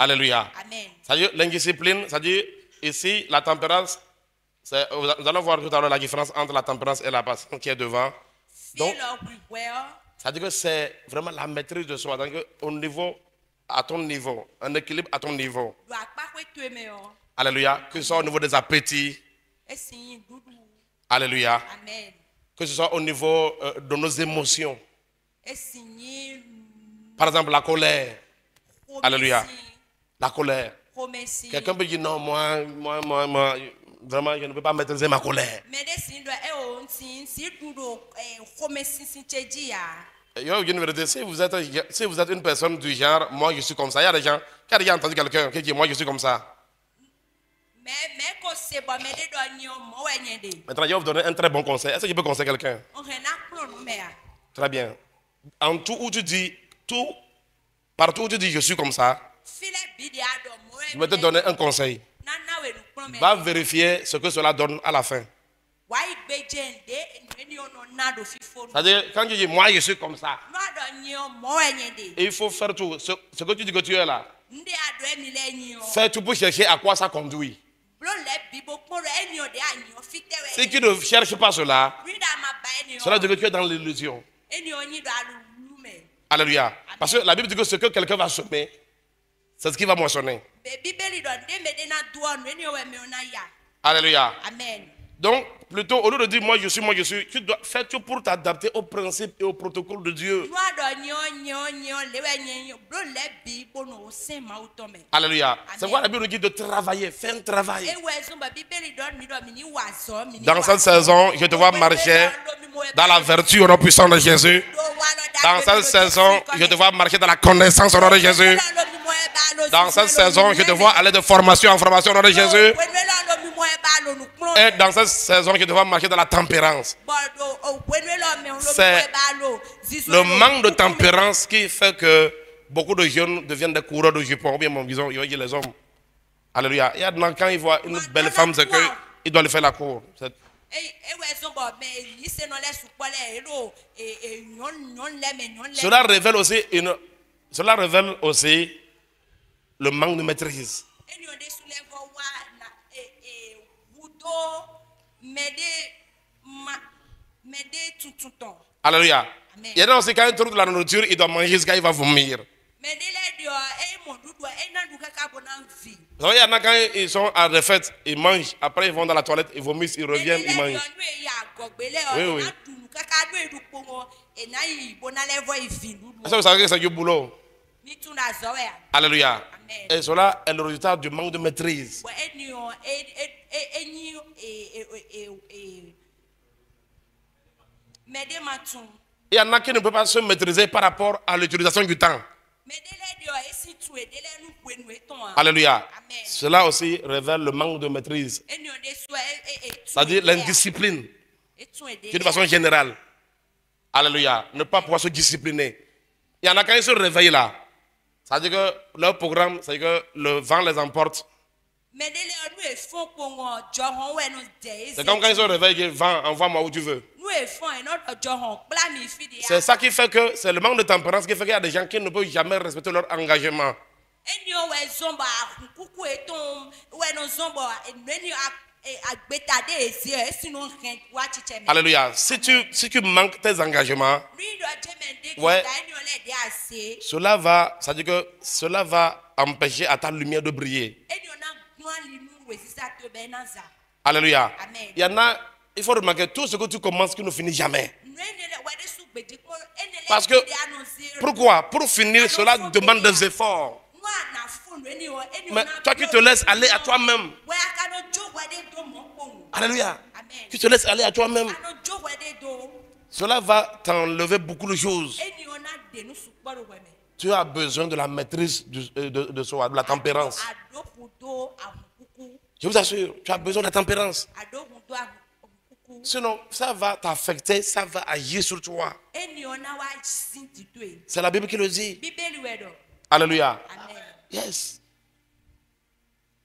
Alléluia. Amen. C'est-à-dire l'indiscipline, c'est-à-dire ici la tempérance, nous allons voir tout à l'heure la différence entre la tempérance et la patience qui est devant. Donc, c'est-à-dire que c'est vraiment la maîtrise de soi. Donc, au niveau, à ton niveau, un équilibre à ton niveau. Alléluia. Que ce soit au niveau des appétits. Alléluia. Amen. Que ce soit au niveau de nos émotions. Par exemple, la colère. Alléluia. La colère. Quelqu'un peut dire non, moi, vraiment, je ne peux pas maîtriser ma colère. Yo, une vérité, si vous êtes une personne du genre, moi je suis comme ça, il y a des gens, qui a déjà entendu quelqu'un qui dit moi je suis comme ça. Maintenant, je vais vous donner un très bon conseil. Est-ce que je peux conseiller quelqu'un? Très bien. En tout où tu dis, partout où tu dis je suis comme ça, je vais te donner un conseil. Va vérifier ce que cela donne à la fin. C'est-à-dire, quand tu dis moi je suis comme ça, il faut faire tout. Ce que tu dis que tu es là, fais tout pour chercher à quoi ça conduit. Si tu ne cherches pas cela, cela dit que tu es dans l'illusion. Alléluia. Parce que la Bible dit que ce que quelqu'un va semer, c'est ce qui va moissonner. Alléluia. Amen. Donc, plutôt, au lieu de dire moi je suis, tu dois faire tout pour t'adapter aux principes et aux protocoles de Dieu. Alléluia. C'est pourquoi la Bible nous dit de travailler, faire un travail. Dans cette saison, je te vois marcher dans la vertu au nom puissant de Jésus. Dans cette saison, je te vois marcher dans la connaissance au nom de Jésus. Dans cette saison, je te vois aller de formation en formation au nom de Jésus. Et dans cette saison, je te vois marcher dans la tempérance. C'est le manque de tempérance qui fait que beaucoup de jeunes deviennent des coureurs de jupons. Ou bien, disons, les hommes. Alléluia. Il y a quand ils voient une belle femme, c'est qu'ils doivent lui faire la cour. Cela révèle aussi le manque de maîtrise. Alléluia. Il y a aussi quand il trouve de la nourriture, il doit manger jusqu'à il va vomir. Il y en a quand ils sont à la fête, ils mangent, après ils vont dans la toilette, ils vomissent, ils reviennent, ils mangent. Oui, oui. Est-ce que vous savez que c'est du boulot? Alléluia. Et cela est le résultat du manque de maîtrise. Il y en a qui ne peuvent pas se maîtriser par rapport à l'utilisation du temps. Alléluia. Cela aussi révèle le manque de maîtrise. C'est-à-dire l'indiscipline. D'une façon générale. Alléluia. Ne pas pouvoir se discipliner. Il y en a quand ils se réveillent là. C'est-à-dire que leur programme, c'est-à-dire que le vent les emporte. C'est comme quand ils se réveillent, que vent, envoie-moi où tu veux. C'est ça qui fait que c'est le manque de tempérance qui fait qu'il y a des gens qui ne peuvent jamais respecter leur engagement. Alléluia. Si tu manques tes engagements, ouais, cela va empêcher à ta lumière de briller. Alléluia. Il y en a, il faut remarquer tout ce que tu commences qui ne finit jamais. Parce que, pourquoi? Pour finir, cela demande des efforts. Mais toi qui te laisses aller à toi-même. Alléluia. Tu te laisses aller à toi-même. Cela va t'enlever beaucoup de choses. Tu as besoin de la maîtrise de soi, de la tempérance. Je vous assure, tu as besoin de la tempérance. Sinon, ça va t'affecter, ça va agir sur toi. C'est la Bible qui le dit. Alléluia. Yes.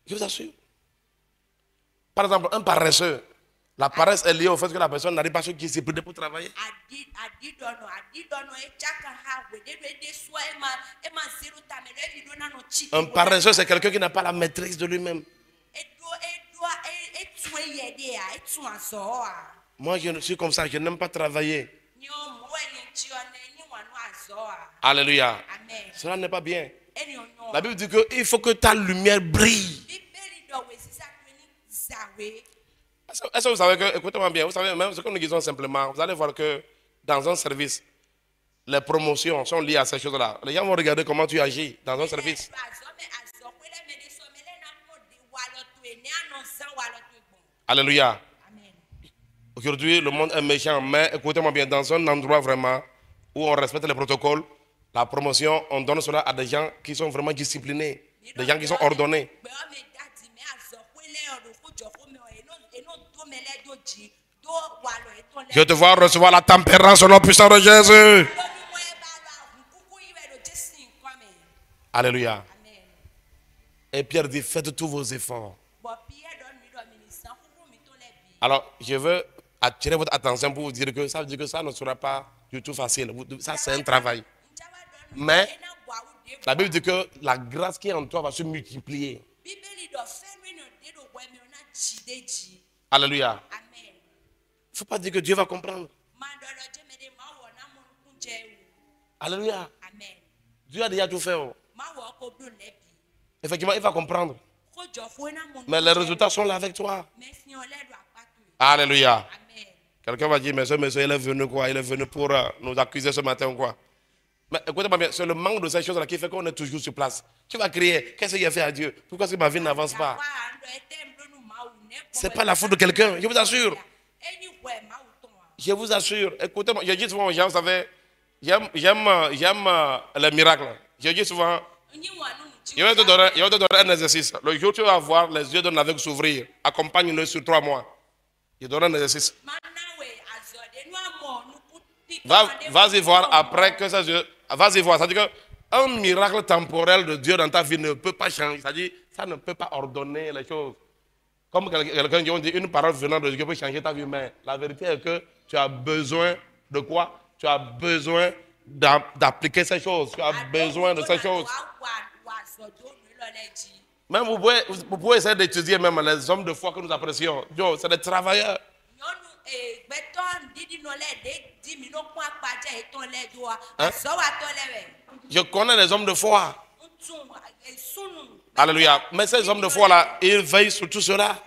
Je vous assure. Par exemple, un paresseux. La paresse est liée au fait que la personne n'arrive pas à se discipliner pour travailler. Un paresseux, c'est quelqu'un qui n'a pas la maîtrise de lui-même. Moi, je suis comme ça, je n'aime pas travailler. Alléluia. Cela n'est pas bien. La Bible dit qu'il faut que ta lumière brille. Est-ce que vous savez que, écoutez-moi bien, vous savez, même ce que nous disons simplement, vous allez voir que dans un service, les promotions sont liées à ces choses-là. Les gens vont regarder comment tu agis dans un service. Alléluia. Aujourd'hui, le monde est méchant, mais écoutez-moi bien, dans un endroit vraiment où on respecte les protocoles, la promotion, on donne cela à des gens qui sont vraiment disciplinés, des gens qui sont ordonnés. Je te vois recevoir la tempérance au nom puissant de Jésus. Alléluia. Et Pierre dit, faites tous vos efforts. Alors, je veux attirer votre attention pour vous dire que ça veut dire que ça ne sera pas du tout facile. Ça, c'est un travail. Mais la Bible dit que la grâce qui est en toi va se multiplier. Alléluia. Il ne faut pas dire que Dieu va comprendre. Alléluia. Dieu a déjà tout fait. Effectivement, il va comprendre. Mais les résultats sont là avec toi. Alléluia. Quelqu'un va dire, monsieur, il est venu quoi? Il est venu pour nous accuser ce matin ou quoi? Mais écoutez-moi bien, c'est le manque de ces choses-là qui fait qu'on est toujours sur place. Tu vas crier, qu'est-ce qu'il a fait à Dieu? Pourquoi est-ce que ma vie n'avance pas? Ce n'est pas la faute de quelqu'un, je vous assure. Je vous assure. Écoutez-moi, je dis souvent aux gens, vous savez, j'aime les miracles. Je dis souvent, je vais te donner un exercice. Le jour où tu vas voir les yeux d'un aveugle s'ouvrir, accompagne-le sur 3 mois. Je donne un exercice. Vas-y voir après que ça. Vas-y voir. C'est-à-dire qu'un miracle temporel de Dieu dans ta vie ne peut pas changer. C'est-à-dire ça ne peut pas ordonner les choses. Comme quelqu'un dit, une parole venant de Dieu peut changer ta vie. Mais la vérité est que tu as besoin de quoi? Tu as besoin d'appliquer ces choses. Tu as besoin de ces choses. Même vous pouvez essayer d'étudier même les hommes de foi que nous apprécions. C'est des travailleurs. Hein? Je connais les hommes de foi. Alléluia. Mais ces hommes de foi-là, ils veillent sur tout cela.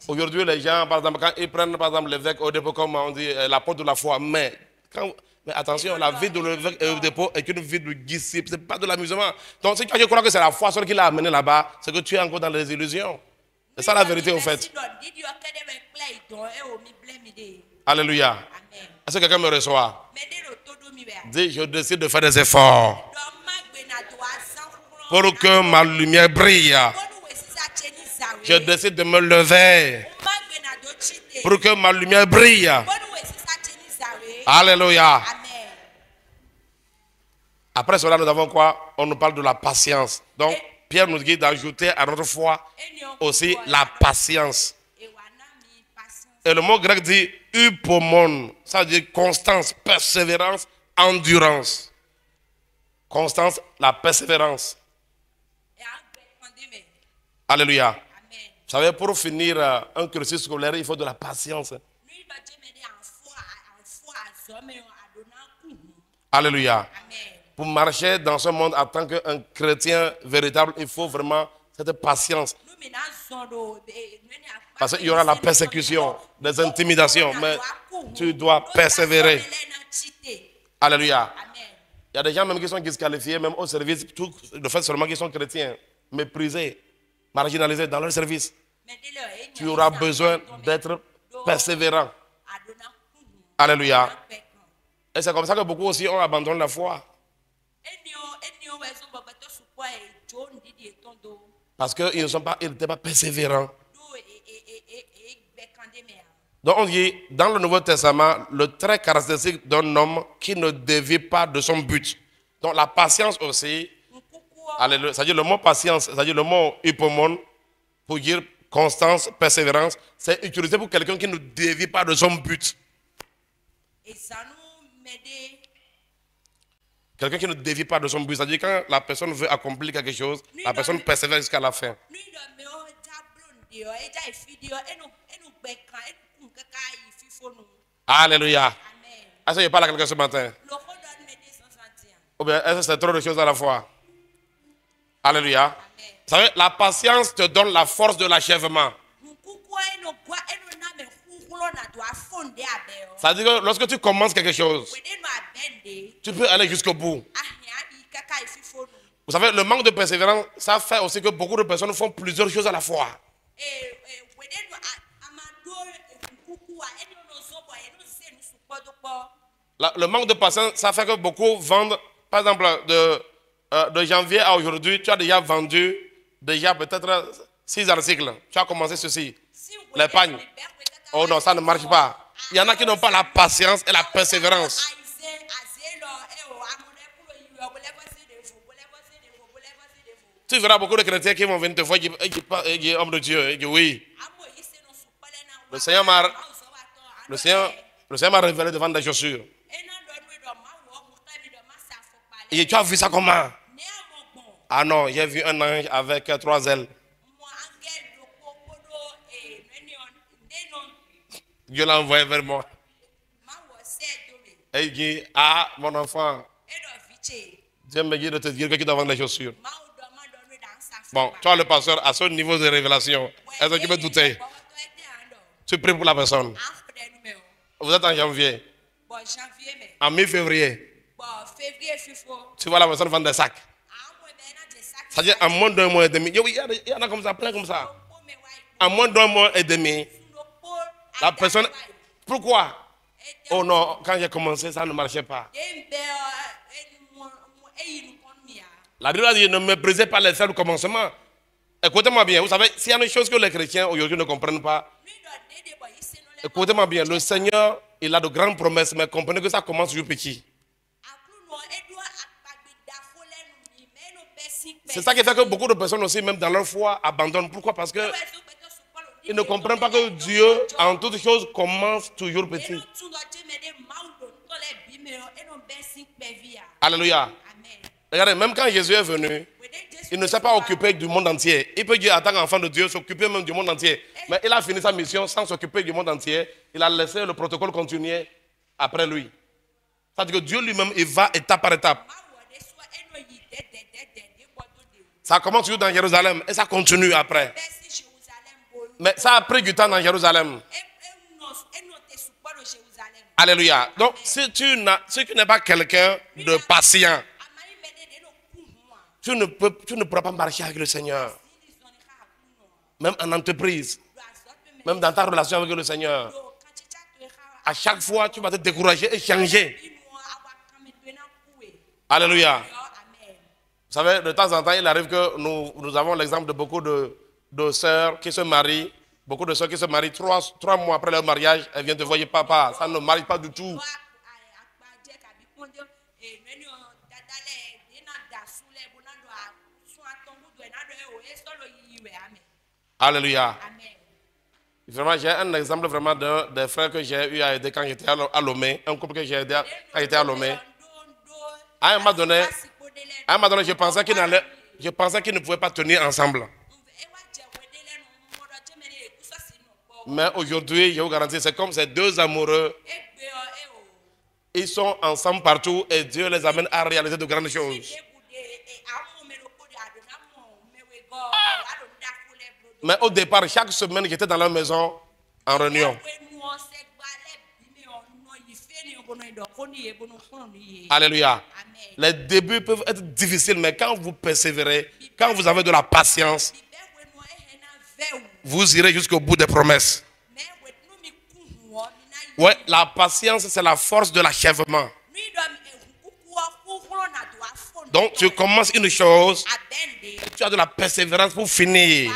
Aujourd'hui, les gens, par exemple, quand ils prennent par exemple l'évêque au dépôt, comme on dit, la porte de la foi, mais attention, la vie de l'évêque au dépôt est une vie de disciple, ce n'est pas de l'amusement. Donc, si tu crois que c'est la foi seule qui l'a amené là-bas, c'est que tu es encore dans les illusions. C'est ça la vérité, au fait. Alléluia. Est-ce que quelqu'un me reçoit? Dis, je décide de faire des efforts pour que ma lumière brille. Je décide de me lever pour que ma lumière brille. Alléluia. Après cela, nous avons quoi? On nous parle de la patience. Donc, Pierre nous dit d'ajouter à notre foi aussi la patience. Et le mot grec dit hypomone. Ça veut dire constance, persévérance, endurance. Constance, la persévérance. Alléluia. Vous savez, pour finir un cursus scolaire, il faut de la patience. Alléluia. Pour marcher dans ce monde en tant qu'un chrétien véritable, il faut vraiment cette patience. Parce qu'il y aura la persécution, des intimidations, mais tu dois persévérer. Alléluia. Il y a des gens même qui sont disqualifiés, même au service, tout le fait seulement qu'ils sont chrétiens, méprisés, marginalisés dans leur service. Tu auras besoin d'être persévérant. Alléluia. Et c'est comme ça que beaucoup aussi ont abandonné la foi. Parce qu'ils n'étaient pas persévérants. Donc on dit, dans le Nouveau Testament, le trait caractéristique d'un homme qui ne dévie pas de son but. Donc la patience aussi, c'est-à-dire le mot patience, c'est-à-dire le mot hypomone, pour dire constance, persévérance, c'est utilisé pour quelqu'un qui ne dévie pas de son but. Quelqu'un qui ne dévie pas de son but. C'est-à-dire quand la personne veut accomplir quelque chose, la personne persévère jusqu'à la fin. Alléluia. Est-ce que je parle à quelqu'un ce matin? Ou bien est-ce que c'est trop de choses à la fois? Alléluia. Vous savez, la patience te donne la force de l'achèvement. C'est-à-dire que lorsque tu commences quelque chose, tu peux aller jusqu'au bout. Vous savez, le manque de persévérance, ça fait aussi que beaucoup de personnes font plusieurs choses à la fois. Le manque de patience, ça fait que beaucoup vendent, par exemple, de janvier à aujourd'hui, tu as déjà vendu déjà peut-être 6 articles. Tu as commencé ceci, l'épargne. Oh non, ça ne marche pas. Il y en a qui n'ont pas la patience et la persévérance. Tu verras beaucoup de chrétiens qui vont venir te voir et qui disent, homme de Dieu, et disent oui. Le Seigneur m'a révélé devant des chaussures. Et tu as vu ça comment? Ah non, j'ai vu un ange avec 3 ailes. Dieu l'a envoyé vers moi. Et il dit, ah mon enfant, Dieu me dit de te dire que tu dois vendre les chaussures. Bon, tu as le pasteur à ce niveau de révélation. Est-ce que tu peux douter? Tu pries pour la personne. Vous êtes en janvier. En mi-février. Tu vois la personne vendre des sacs. C'est-à-dire en moins d'un mois et demi. Il y en a comme ça, plein comme ça. En moins d'un mois et demi, la personne... Pourquoi? Oh non, quand j'ai commencé, ça ne marchait pas. La Bible a dit, ne méprisez pas les faits du commencement. Écoutez-moi bien, vous savez, s'il y a une chose que les chrétiens aujourd'hui ne comprennent pas, écoutez-moi bien, le Seigneur, il a de grandes promesses, mais comprenez que ça commence toujours petit. C'est ça qui fait que beaucoup de personnes aussi, même dans leur foi, abandonnent. Pourquoi? Parce que ils ne comprennent pas que Dieu, en toutes choses, commence toujours petit. Alléluia. Regardez, même quand Jésus est venu, il ne s'est pas occupé du monde entier. Il peut dire, en tant qu'enfant de Dieu, s'occuper même du monde entier. Mais il a fini sa mission sans s'occuper du monde entier. Il a laissé le protocole continuer après lui. C'est-à-dire que Dieu lui-même, il va étape par étape. Ça commence toujours dans Jérusalem et ça continue après. Mais ça a pris du temps dans Jérusalem. Alléluia. Donc, si tu n'es pas quelqu'un de patient, tu ne pourras pas marcher avec le Seigneur. Même en entreprise, même dans ta relation avec le Seigneur. À chaque fois, tu vas te décourager et changer. Alléluia. Vous savez, de temps en temps, il arrive que nous avons l'exemple de beaucoup de sœurs qui se marient. Beaucoup de sœurs qui se marient 3 mois après leur mariage, elles viennent te voir, papa, ça ne marche pas du tout. Alléluia. Vraiment, j'ai un exemple vraiment des frères que j'ai eu à aider quand j'étais à Lomé, un couple que j'ai aidé quand j'étais à Lomé. À un moment donné, je pensais qu'ils ne pouvaient pas tenir ensemble. Mais aujourd'hui, je vous garantis, c'est comme ces 2 amoureux. Ils sont ensemble partout et Dieu les amène à réaliser de grandes choses. Mais au départ, chaque semaine, j'étais dans leur maison en réunion. Alléluia. Les débuts peuvent être difficiles, mais quand vous persévérez, quand vous avez de la patience, vous irez jusqu'au bout des promesses. Ouais, la patience, c'est la force de l'achèvement. Donc, tu commences une chose, tu as de la persévérance pour finir.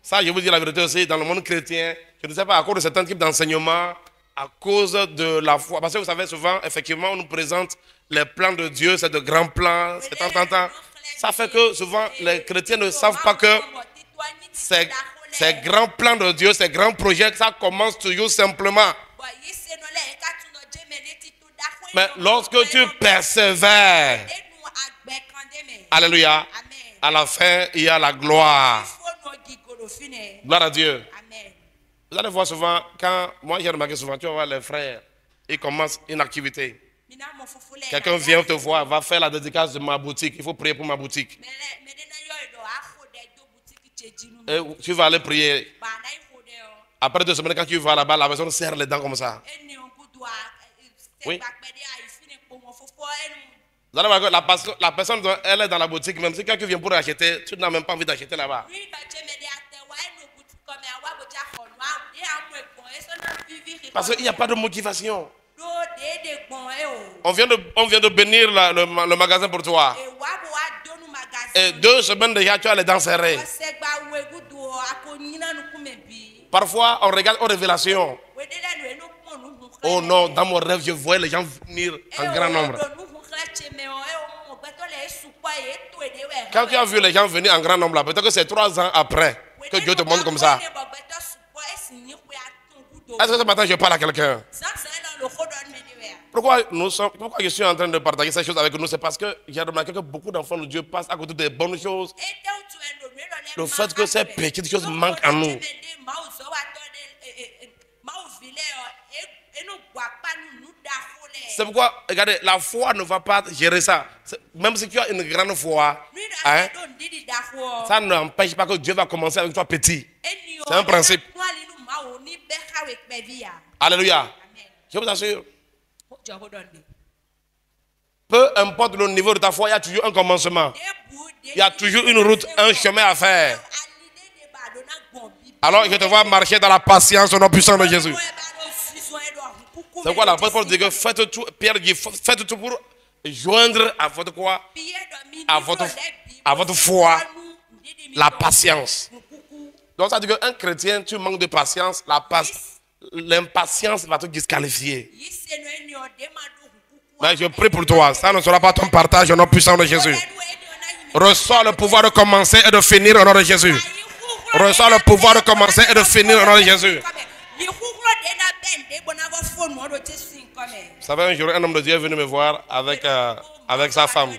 Ça, je vous dis la vérité aussi, dans le monde chrétien, je ne sais pas, à cause de certains types d'enseignements, à cause de la foi. Parce que vous savez, souvent, effectivement, on nous présente les plans de Dieu, c'est de grands plans, c'est tant. Ça fait que souvent, les chrétiens ne savent pas que ces grands plans de Dieu, ces grands projets, ça commence toujours simplement. Mais lorsque tu persévères, alléluia, à la fin, il y a la gloire. Gloire à Dieu. Vous allez voir souvent, quand moi j'ai remarqué souvent, tu vas voir les frères, ils commencent une activité. Quelqu'un vient te voir, va faire la dédicace de ma boutique, il faut prier pour ma boutique. Et tu vas aller prier. Après 2 semaines, quand tu vas là-bas, la personne serre les dents comme ça. Oui. Vous allez voir que la personne, elle est dans la boutique, même si quelqu'un vient pour acheter, tu n'as même pas envie d'acheter là-bas. Parce qu'il n'y a pas de motivation. On vient de bénir le magasin pour toi. Et 2 semaines déjà, tu as les dents serrées. Parfois, on regarde aux révélations. Oh non, dans mon rêve, je voyais les gens venir en grand nombre. Quand tu as vu les gens venir en grand nombre, peut-être que c'est 3 ans après que Dieu te montre comme ça. Est-ce que ce matin je parle à quelqu'un? Pourquoi je suis en train de partager ces choses avec nous? C'est parce que j'ai remarqué que beaucoup d'enfants de Dieu passent à côté des bonnes choses. Le fait que ces petites choses manquent en nous. C'est pourquoi, regardez, la foi ne va pas gérer ça. Même si tu as une grande foi, hein, ça n'empêche pas que Dieu va commencer avec toi petit. C'est un principe. Alléluia. Je vous assure. Peu importe le niveau de ta foi, il y a toujours un commencement. Il y a toujours une route, un chemin à faire. Alors je te vois marcher dans la patience au nom puissant de Jésus. C'est quoi la Paul dit que faites tout, Pierre dit faites tout pour joindre à votre quoi? À votre foi, la patience. Donc ça veut dire qu'un chrétien, tu manques de patience, l'impatience va te disqualifier. Mais je prie pour toi, ça ne sera pas ton partage au nom puissant de Jésus. Reçois le pouvoir de commencer et de finir au nom de Jésus. Reçois le pouvoir de commencer et de finir au nom de Jésus. Vous savez, un jour, un homme de Dieu est venu me voir avec sa femme.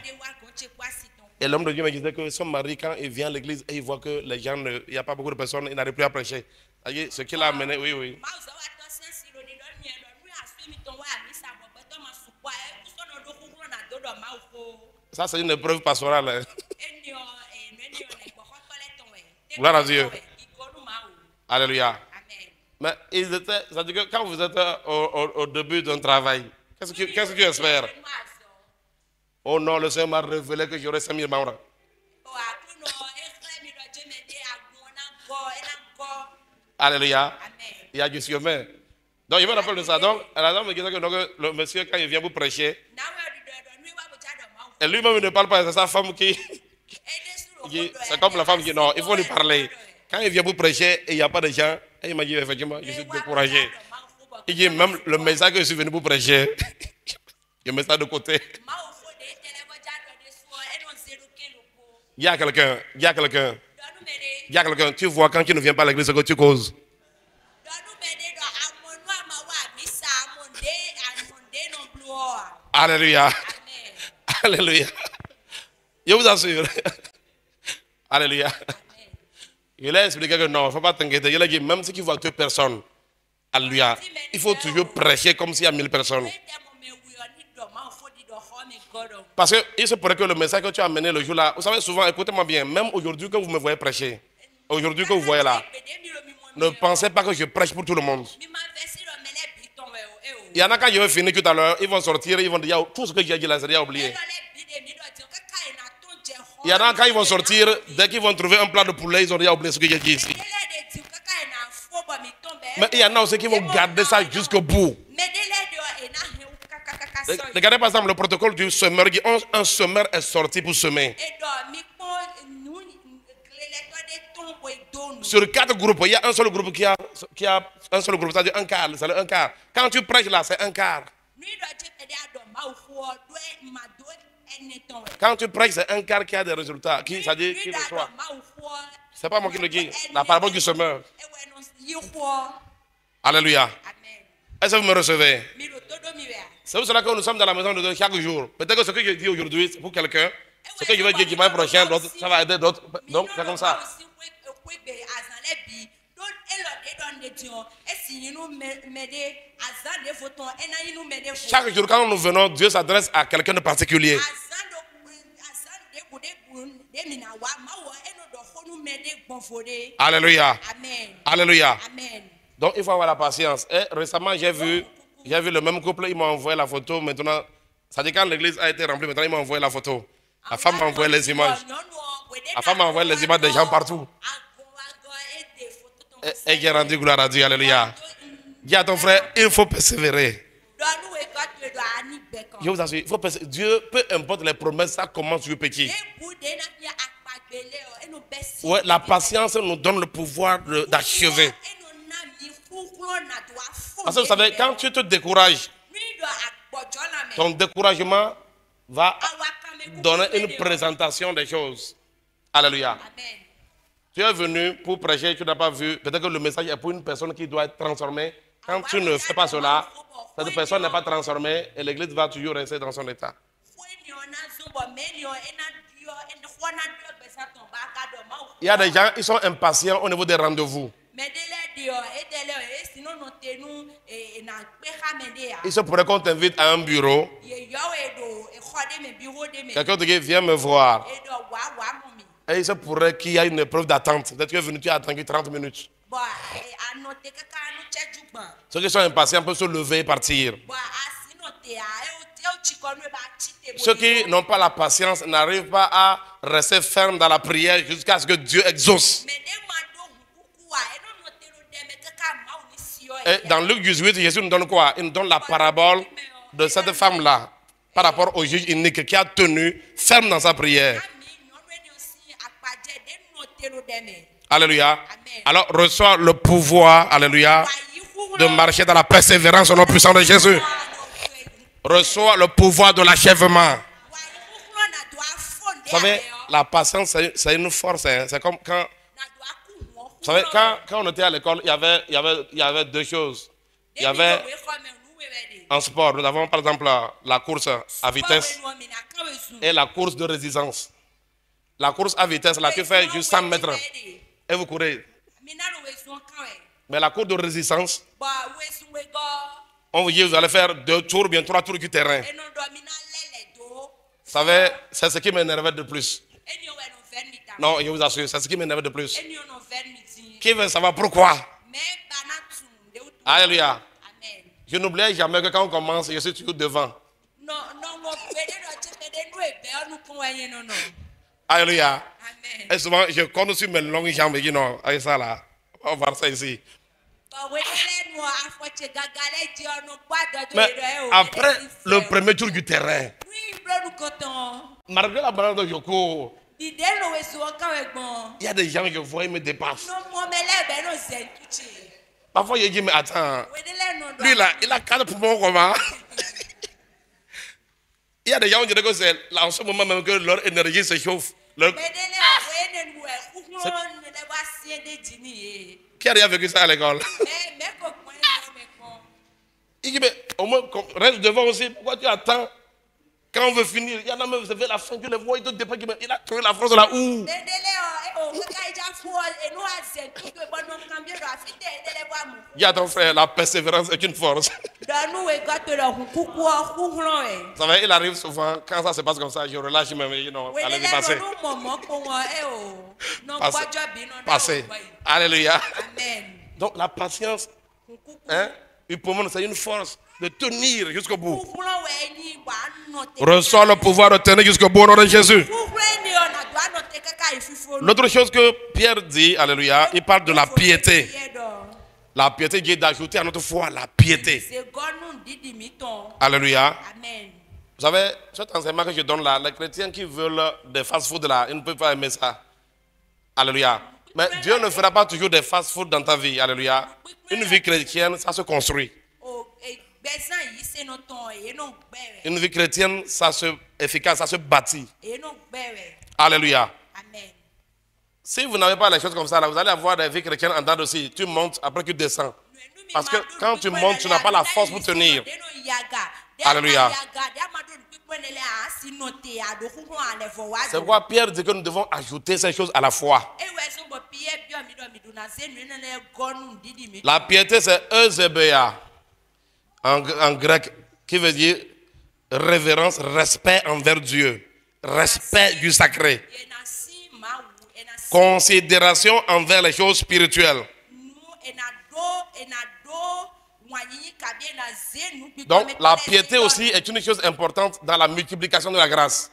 Et l'homme de Dieu me disait que son mari, quand il vient à l'église et il voit que les gens, il n'y a pas beaucoup de personnes, il n'arrive plus à prêcher. Ce qu'il a amené, oui. Ça, c'est une épreuve pastorale. Gloire à Dieu. Alléluia. Mais ça dit que quand vous êtes au début d'un travail, qu'est-ce que tu espères? Oh non, le Seigneur m'a révélé que j'aurais 5000 membres. Alléluia. Il y a du chemin. Donc, je me rappelle de ça. Donc, la dame me disait que le monsieur, quand il vient vous prêcher, et lui-même ne parle pas, c'est sa femme qui c'est comme la femme qui dit non, il faut lui parler. Quand il vient vous prêcher et il n'y a pas de gens, et il m'a dit effectivement, je suis découragé. Il dit même le message que je suis venu vous prêcher, je mets ça de côté. Il y a quelqu'un, tu vois quand tu ne viens pas à l'église, ce que tu causes. Alléluia. Alléluia. Je vous assure. Alléluia. Il a expliqué que non, il ne faut pas t'inquiéter. Il a dit même si tu vois 2 personnes, alléluia, il faut toujours prêcher comme s'il y a 1000 personnes. Parce qu'il se pourrait que le message que tu as amené le jour là, vous savez souvent, écoutez-moi bien, même aujourd'hui que vous me voyez prêcher, aujourd'hui que vous voyez là, ne pensez pas que je prêche pour tout le monde. Il y en a quand je vais finir tout à l'heure, ils vont sortir, ils vont dire tout ce que j'ai dit là, c'est déjà oublié. Il y en a quand ils vont sortir, dès qu'ils vont trouver un plat de poulet, ils ont déjà oublié ce que j'ai dit ici. Mais il y en a aussi qui vont garder ça jusqu'au bout. Regardez par exemple le protocole du semeur. Un semeur est sorti pour semer. Sur 4 groupes, il y a un seul groupe qui a un seul groupe, c'est-à-dire un quart. C'est un quart. Quand tu prêches là, c'est un quart. Quand tu prêches, c'est un quart qui a des résultats, c'est-à-dire qui reçoit. C'est pas moi qui le dis. La parabole du semeur. Alléluia. Amen. Est-ce que vous me recevez? Miro todo miwea. C'est pour cela que nous sommes dans la maison de Dieu chaque jour. Peut-être que ce que je dis aujourd'hui, c'est pour quelqu'un. Ce que je vais dire dimanche prochain, ça va aider d'autres. Donc, c'est comme ça. Chaque jour, quand nous venons, Dieu s'adresse à quelqu'un de particulier. Alléluia. Amen. Alléluia. Amen. Donc, il faut avoir la patience. Et récemment, j'ai vu le même couple, il m'a envoyé la photo. Maintenant, ça dit quand l'église a été remplie, maintenant, il m'a envoyé la photo. La femme m'a envoyé les images. La femme m'a envoyé les images des gens partout. Et j'ai rendu gloire à Dieu. Alléluia. Dis à ton frère, il faut persévérer. Je vous assure, il faut persévérer. Dieu, peu importe les promesses, ça commence sur petit. Ouais, la patience nous donne le pouvoir d'achever. Parce que vous savez, quand tu te décourages, ton découragement va donner une présentation des choses. Alléluia. Tu es venu pour prêcher, tu n'as pas vu. Peut-être que le message est pour une personne qui doit être transformée. Quand tu ne fais pas cela, cette personne n'est pas transformée et l'église va toujours rester dans son état. Il y a des gens, ils sont impatients au niveau des rendez-vous. Il se pourrait qu'on t'invite à un bureau. Quelqu'un te dit, viens me voir. Et il se pourrait qu'il y ait une épreuve d'attente. Peut-être que tu as attendu 30 minutes. Ceux qui sont impatients peuvent se lever et partir. Ceux qui n'ont pas la patience n'arrivent pas à rester fermes dans la prière jusqu'à ce que Dieu exauce. Et dans Luc 18, Jésus nous donne quoi? Il nous donne la parabole de cette femme-là par rapport au juge inique qui a tenu ferme dans sa prière. Alléluia. Alors reçois le pouvoir, alléluia, de marcher dans la persévérance au nom puissant de Jésus. Reçois le pouvoir de l'achèvement. Vous savez, la patience, c'est une force. Hein. C'est comme quand... Vous savez, quand on était à l'école, il y avait deux choses. Il y avait en sport, nous avons par exemple la course à vitesse et la course de résistance. La course à vitesse, là, tu fais juste 100 mètres et vous courez. Mais la course de résistance, on vous dit vous allez faire 2 tours, bien 3 tours du terrain. Vous savez, c'est ce qui m'énervait de plus. Non, je vous assure, c'est ce qui m'énervait de plus. Qui veut savoir pourquoi? Alléluia. Je n'oubliais jamais que quand on commence, je suis toujours devant. Alléluia. Et souvent, je compte sur mes longues jambes et je dis non, avec ça là, on va voir ça ici. Mais après le premier tour du terrain, malgré la balade de Yoko, il y a des gens que je vois, ils me dépassent. Parfois, je dis, mais attends, lui là, il a 4 poumons comment? Il y a des gens qui disent que c'est en ce moment même que leur énergie se chauffe. Qui a déjà vécu ça à l'école? Il dit, mais au moins, reste devant aussi. Pourquoi tu attends? Quand on veut finir, il y en a même, ça fait la fin, tu les vois, ils te dépassent. Il a trouvé la force là où? Dis à ton frère, la persévérance est une force. Vous savez, il arrive souvent, quand ça se passe comme ça, je relâche même, allez-y, passez. Passez. Alléluia. Donc la patience, hein, c'est une force de tenir jusqu'au bout. Reçois le pouvoir de tenir jusqu'au bout au nom de Jésus. L'autre chose que Pierre dit, alléluia, il parle de la piété. La piété, Dieu d'ajouter à notre foi la piété. Alléluia. Vous savez, cet enseignement que je donne là, les chrétiens qui veulent des fast-food là, ils ne peuvent pas aimer ça. Alléluia. Mais Dieu ne fera pas toujours des fast-food dans ta vie. Alléluia. Une vie chrétienne, ça se construit. Une vie chrétienne, ça se efficace, ça se bâtit. Alléluia. Si vous n'avez pas les choses comme ça, là, vous allez avoir des vies chrétiennes en dents aussi. Tu montes, après tu descends. Parce que quand tu montes, tu n'as pas la force pour tenir. Alléluia. C'est pourquoi Pierre dit que nous devons ajouter ces choses à la foi. La piété, c'est eusebia en grec, qui veut dire révérence, respect envers Dieu, respect du sacré, considération envers les choses spirituelles. Donc la piété aussi est une chose importante dans la multiplication de la grâce.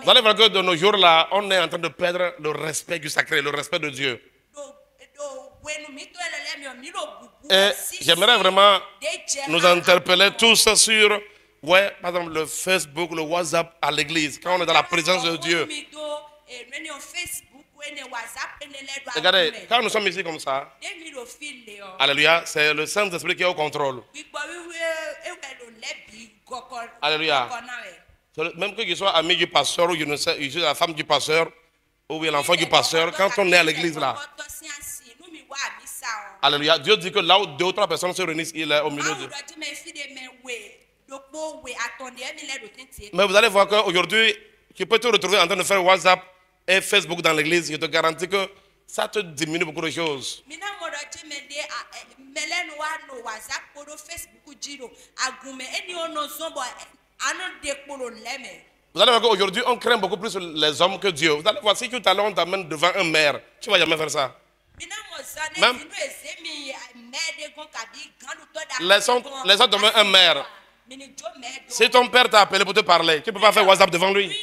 Vous allez voir que de nos jours là, on est en train de perdre le respect du sacré, le respect de Dieu. Et j'aimerais vraiment nous interpeller tous sur, par exemple, le Facebook, le WhatsApp à l'église, quand on est dans la présence de Dieu. Regardez, quand nous sommes ici comme ça, alléluia, c'est le Saint-Esprit qui est au contrôle. Alléluia. Même qu'il soit ami du pasteur ou je sais, la femme du pasteur ou l'enfant du pasteur, quand on est à l'église là, alléluia, Dieu dit que là où 2 ou 3 personnes se réunissent, il est au milieu d'eux. Mais vous allez voir qu'aujourd'hui, tu peux te retrouver en train de faire WhatsApp et Facebook dans l'église. Je te garantis que ça te diminue beaucoup de choses. Vous allez voir qu'aujourd'hui, on craint beaucoup plus les hommes que Dieu. Vous allez voir, si tout à l'heure on t'amène devant un maire, tu ne vas jamais faire ça. Même les autres devant un maire. Si ton père t'a appelé pour te parler, tu ne peux pas faire WhatsApp devant lui.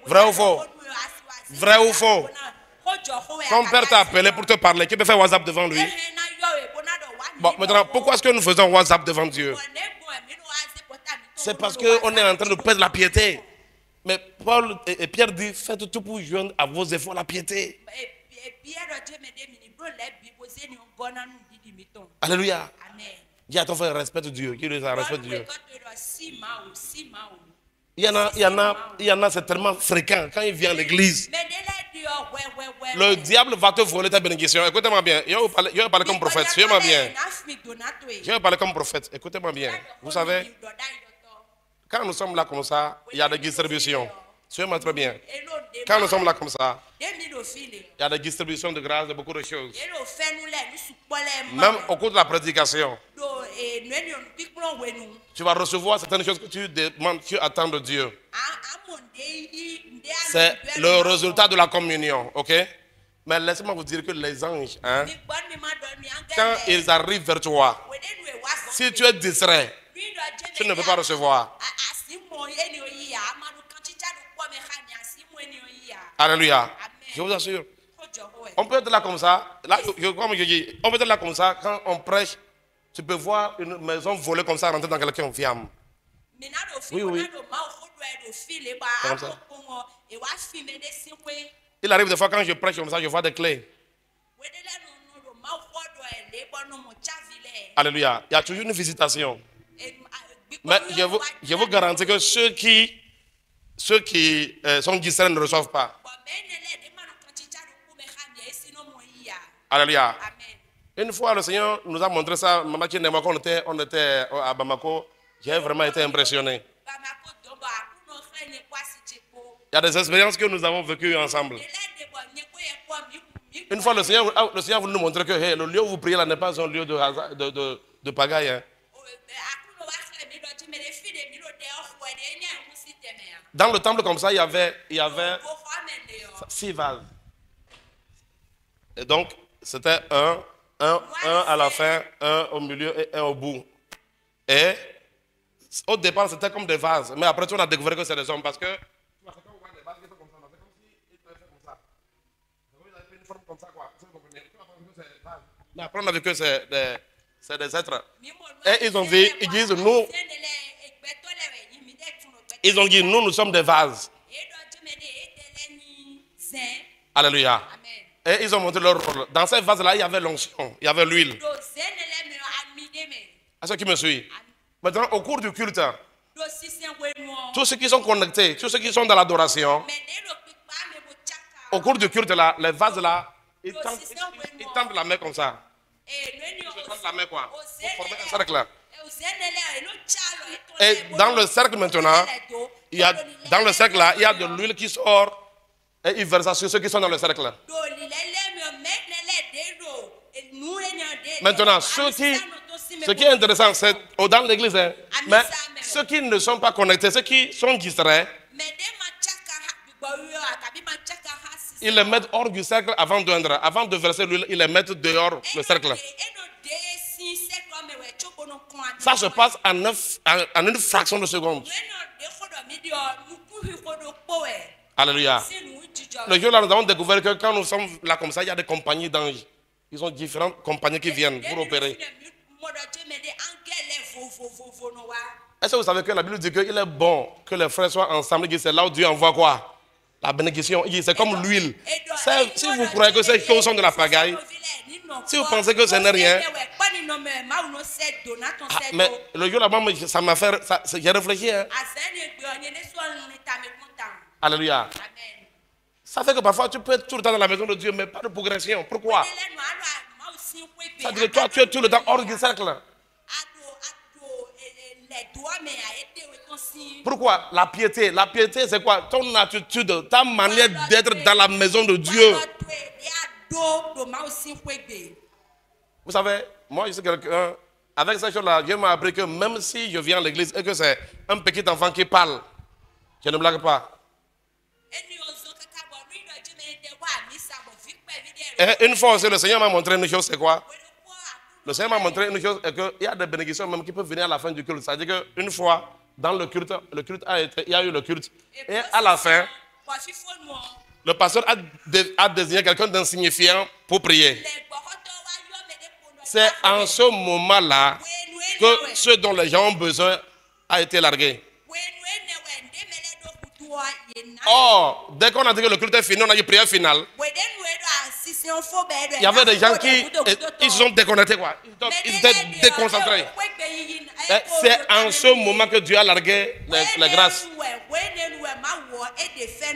Vrai ou faux? Vrai ou faux? Ton père t'a appelé pour te parler, tu peux faire WhatsApp devant lui. Bon, maintenant, pourquoi est-ce que nous faisons WhatsApp devant Dieu? C'est parce qu'on est en train de perdre la piété. Mais Paul et Pierre disent, faites tout pour joindre à vos efforts la piété. Alléluia. Dis à ton frère, respecte Dieu. Qui lui respecte Dieu. Il y en a, c'est tellement fréquent quand il vient à l'église. Le diable va te voler ta bénédiction. Écoutez-moi bien. Je vais parler comme prophète. Suivez-moi bien. Je vais parler comme prophète. Écoutez-moi bien. Vous savez, quand nous sommes là comme ça, il y a des distributions. Suivez-moi très bien. Quand nous sommes là comme ça, il y a des distributions de grâce, de beaucoup de choses. Même au cours de la prédication, tu vas recevoir certaines choses que tu demandes, tu attends de Dieu. C'est le résultat de la communion, ok? Mais laissez-moi vous dire que les anges, quand ils arrivent vers toi, si tu es distrait, tu ne peux pas recevoir. Alléluia. Je vous assure. On peut être là comme ça. Là, comme je dis, on peut être là comme ça. Quand on prêche, tu peux voir une maison volée comme ça, rentrer dans quelqu'un en flamme. Oui, oui. Comme ça. Il arrive des fois quand je prêche comme ça, je vois des clés. Alléluia. Il y a toujours une visitation. Mais je vous garantis que ceux qui sont distraits ne reçoivent pas. Alléluia. Une fois, le Seigneur nous a montré ça. Maman qui on était à Bamako. J'ai vraiment été impressionné. Il y a des expériences que nous avons vécues ensemble. Une fois, le Seigneur voulait nous montrer que le lieu où vous priez là n'est pas un lieu de pagaille. Hein. Dans le temple comme ça, il y avait 6 vases. Et donc, c'était un à la fin, un au milieu et un au bout. Et au départ, c'était comme des vases. Mais après, on a découvert que c'est des hommes parce que mais après, on a vu que c'est des êtres. Et ils ont dit, ils disent, nous, ils ont dit, nous sommes des vases. Alléluia. Et ils ont montré leur rôle. Dans ces vases-là, il y avait l'onction, il y avait l'huile. Est-ce qui me suit? Maintenant, au cours du culte, Tous ceux qui sont connectés, tous ceux qui sont dans l'adoration, au cours du culte là, les vases là, ils tendent la main comme ça. Ils tendent la main quoi, pour former un cercle là. Et dans le cercle maintenant, dans le cercle là, il y a de l'huile qui sort et il verse sur ceux qui sont dans le cercle là. Maintenant, ce qui est intéressant, c'est dans l'église, hein, mais ceux qui ne sont pas connectés, ceux qui sont distraits, ils les mettent hors du cercle avant d'oindre. Avant de verser l'huile, ils les mettent dehors le cercle. Ça se passe en une fraction de seconde. Alléluia. Le jour là, nous avons découvert que quand nous sommes là comme ça, il y a des compagnies d'anges. Ils ont différentes compagnies qui viennent pour opérer. Est-ce que vous savez que la Bible dit qu'il est bon que les frères soient ensemble? C'est là où Dieu envoie quoi? La bénédiction. C'est comme l'huile. Si vous croyez que ces choses sont de la pagaille, si vous pensez que ce n'est rien, mais le jour là-bas, ça m'a fait, j'ai réfléchi. Hein. Alléluia. Ça fait que parfois tu peux être tout le temps dans la maison de Dieu, mais pas de progression. Pourquoi? Ça veut dire que toi, tu es tout le temps hors du cercle. Pourquoi? La piété. La piété, c'est quoi? Ton attitude, ta manière d'être dans la maison de Dieu. Vous savez, moi, je suis quelqu'un, avec cette chose-là, Dieu m'a appris que même si je viens à l'église et que c'est un petit enfant qui parle, je ne blague pas. Et une fois aussi, le Seigneur m'a montré une chose, c'est quoi? Le Seigneur m'a montré une chose, c'est qu'il y a des bénédictions même qui peuvent venir à la fin du culte. C'est-à-dire qu'une fois, dans le culte il y a eu le culte. Et à la fin, le pasteur a désigné quelqu'un d'insignifiant pour prier. C'est en ce moment-là que ce dont les gens ont besoin a été largué. Or, dès qu'on a dit que le culte est fini, on a eu prière finale. Il y avait des gens qui ils se sont déconnectés, quoi. Ils étaient déconcentrés. C'est en ce moment que Dieu a largué les grâces.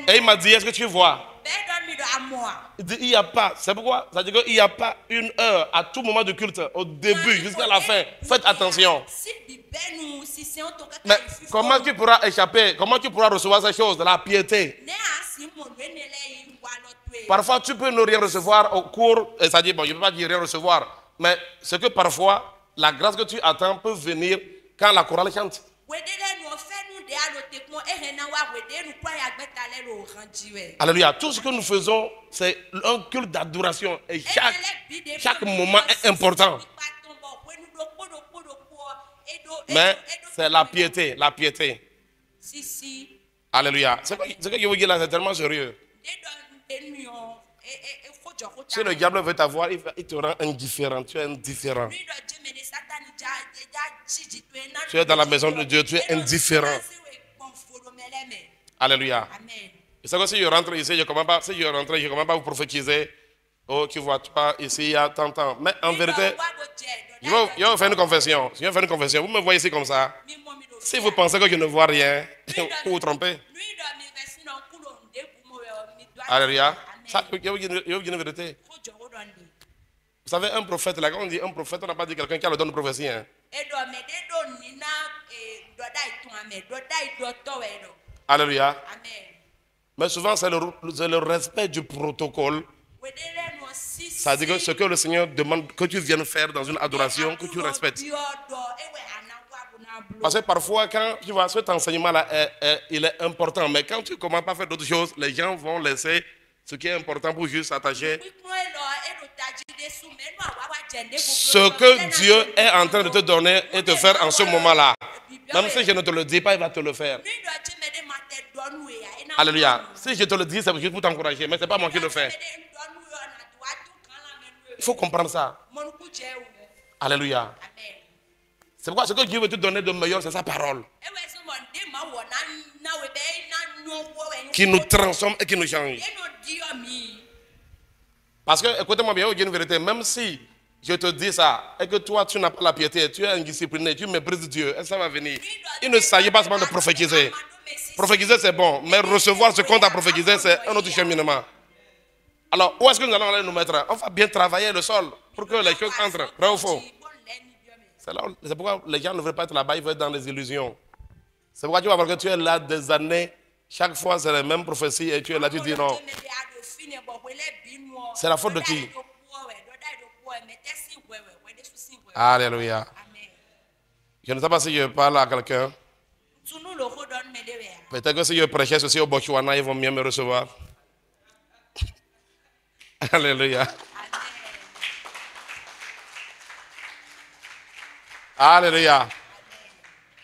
Et il m'a dit, est-ce que tu vois? Il dit, il n'y a pas. C'est pourquoi? Ça veut dire qu'il n'y a pas une heure à tout moment du culte, au début jusqu'à la fin. Faites attention. Mais comment tu pourras échapper? Comment tu pourras recevoir ces choses de la piété? Parfois, tu peux ne rien recevoir au cours, c'est-à-dire, bon, je ne peux pas dire rien recevoir, mais c'est que parfois, la grâce que tu attends peut venir quand la chorale chante. Alléluia. Tout ce que nous faisons, c'est un culte d'adoration. Et chaque moment est important. Mais c'est la piété, la piété. Alléluia. Ce que je vous dis là, c'est tellement sérieux. Si le diable veut t'avoir, il te rend indifférent. Tu es indifférent. Tu es dans la maison de Dieu, tu es indifférent. Alléluia. C'est que si je rentre ici, je ne commence pas, à vous prophétiser. Oh, tu vois, toi, ici, il y a tant de temps. Mais en vérité, je vais vous faire une confession. Je vais faire une confession. Vous me voyez ici comme ça. Si vous pensez que je ne vois rien, vous vous trompez. Alléluia. Ça, je vais vous dire une vérité. Vous savez, un prophète, là, quand on dit un prophète, on n'a pas dit quelqu'un qui a le don de prophétie. Hein. Alléluia. Mais souvent, c'est le respect du protocole. Ça veut dire que ce que le Seigneur demande que tu viennes faire dans une adoration, que tu respectes. Parce que parfois, quand tu vois cet enseignement-là, il est important. Mais quand tu ne commences pas à faire d'autres choses, les gens vont laisser ce qui est important pour juste s'attacher. Ce que Dieu est en train de te donner et te faire en ce moment-là. Même si je ne te le dis pas, il va te le faire. Alléluia. Si je te le dis, c'est juste pour t'encourager, mais ce n'est pas moi qui le fais. Il faut comprendre ça. Alléluia. C'est pourquoi ce que Dieu veut te donner de meilleur, c'est sa parole. Qui nous transforme et qui nous change. Parce que, écoutez-moi bien, il y a une vérité. Même si je te dis ça, et que toi, tu n'as pas la piété, tu es indiscipliné, tu méprises Dieu, et ça va venir. Il ne s'agit pas seulement de prophétiser. Prophétiser, c'est bon, mais recevoir ce qu'on t'a prophétisé, c'est un autre cheminement. Alors, où est-ce que nous allons aller nous mettre? On va bien travailler le sol pour que les choses entrent. Vrai ou faux? C'est pourquoi les gens ne veulent pas être là-bas, ils veulent être dans les illusions. C'est pourquoi tu vas voir que tu es là des années, chaque fois c'est les mêmes prophéties et tu es là, tu dis non. C'est la faute de qui? Alléluia. Je ne sais pas si je parle à quelqu'un. Peut-être que si je prêchais ceci au Botswana, ils vont mieux me recevoir. Alléluia. Alléluia.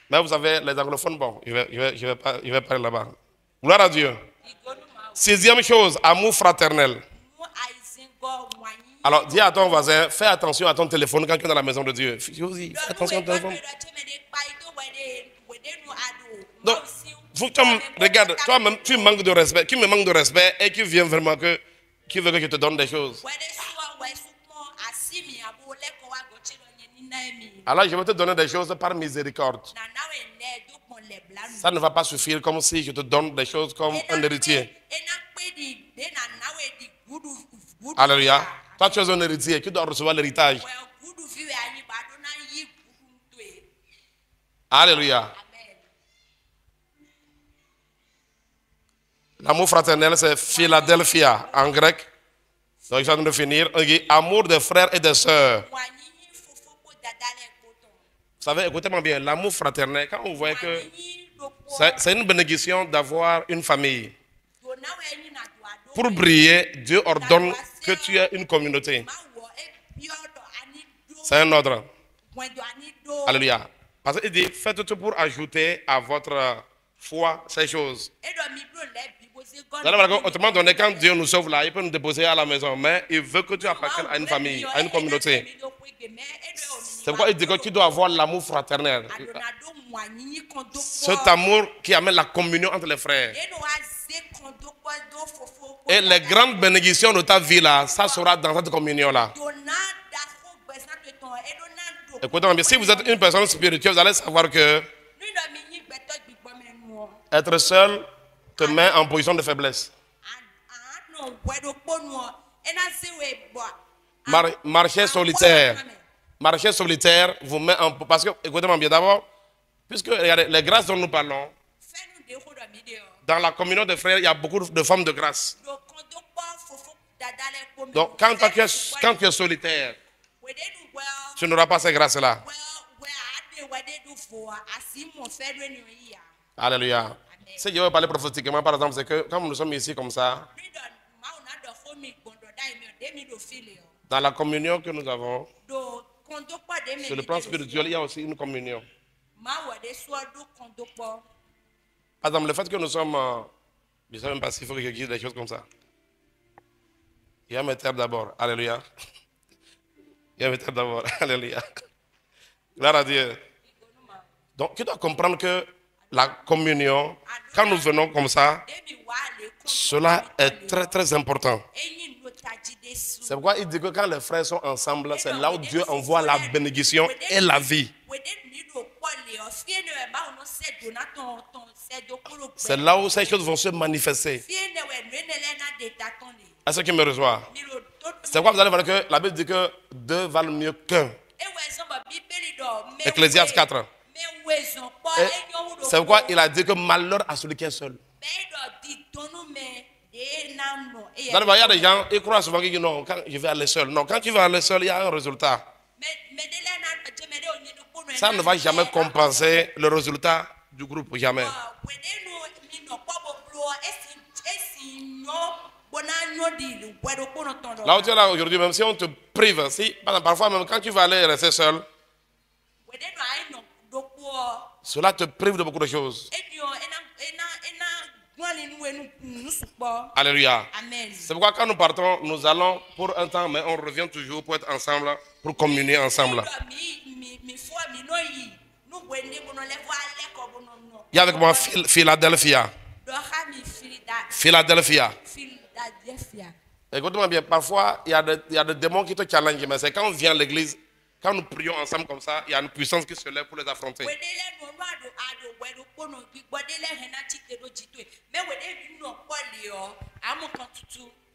Mais vous savez, les anglophones, bon, je vais parler là-bas. Gloire à Dieu. 6e chose, amour fraternel. Alors, dis à ton voisin, fais attention à ton téléphone quand tu es dans la maison de Dieu. Fais attention à ton téléphone. Donc, regarde, toi-même, tu manques de respect. Tu me manques de respect et tu viens vraiment que tu veux que je te donne des choses. Alors, je vais te donner des choses par miséricorde. Ça ne va pas suffire comme si je te donne des choses comme un héritier. Alléluia. Toi, tu es un héritier, tu dois recevoir l'héritage. Alléluia. L'amour fraternel, c'est Philadelphia en grec. Donc, je suis en train de finir. Amour des frères et des sœurs. Vous savez, écoutez-moi bien, l'amour fraternel, quand on voit que c'est une bénédiction d'avoir une famille. Pour briller, Dieu ordonne que tu aies une communauté. C'est un ordre. Alléluia. Parce qu'il dit, faites tout pour ajouter à votre foi ces choses. Autrement donné, quand Dieu nous sauve là, il peut nous déposer à la maison, mais il veut que tu appartiennes à une famille, à une communauté. C'est pourquoi il dit que tu dois avoir l'amour fraternel. Cet amour qui amène la communion entre les frères. Et les grandes bénédictions de ta vie là, ça sera dans cette communion là. Écoutez-moi bien, si vous êtes une personne spirituelle, vous allez savoir que être seul te met en position de faiblesse. Marcher solitaire. Marcher solitaire vous met en... Parce que, écoutez-moi bien, d'abord, puisque regardez, les grâces dont nous parlons, dans la communion des frères, il y a beaucoup de formes de grâce. Donc, quand tu es solitaire, tu n'auras pas ces grâces-là. Alléluia. Si je veux parler prophétiquement, par exemple, c'est que comme nous sommes ici comme ça, dans la communion que nous avons, sur le plan spirituel, il y a aussi une communion. Par exemple, le fait que nous sommes... je ne sais même pas s'il faut que je dise des choses comme ça. Il y a mes terres d'abord. Alléluia. Il y a mes terres d'abord. Alléluia. Gloire à Dieu. Donc, tu dois comprendre que la communion, quand nous venons comme ça, cela est très très important. C'est pourquoi il dit que quand les frères sont ensemble, c'est là où Dieu envoie la bénédiction et la vie. C'est là où ces choses vont se manifester. Est-ce que tu me reçois? C'est pourquoi vous allez voir que la Bible dit que deux valent mieux qu'un. Ecclésiaste 4. C'est pourquoi il a dit que malheur à celui qui est seul. Il y a des gens, ils croient souvent que non, quand je vais aller seul. Non, quand tu vas aller seul, il y a un résultat. Ça ne va jamais compenser le résultat du groupe, jamais. Là où tu es là aujourd'hui, même si on te prive, si, parfois même quand tu vas aller rester seul, cela te prive de beaucoup de choses. Alléluia. C'est pourquoi quand nous partons, nous allons pour un temps, mais on revient toujours pour être ensemble, pour communier ensemble. Il y a avec moi Philadelphia. Philadelphia. Écoute-moi bien, parfois, il y a des démons qui te challengent, mais c'est quand on vient à l'église, quand nous prions ensemble comme ça, il y a une puissance qui se lève pour les affronter.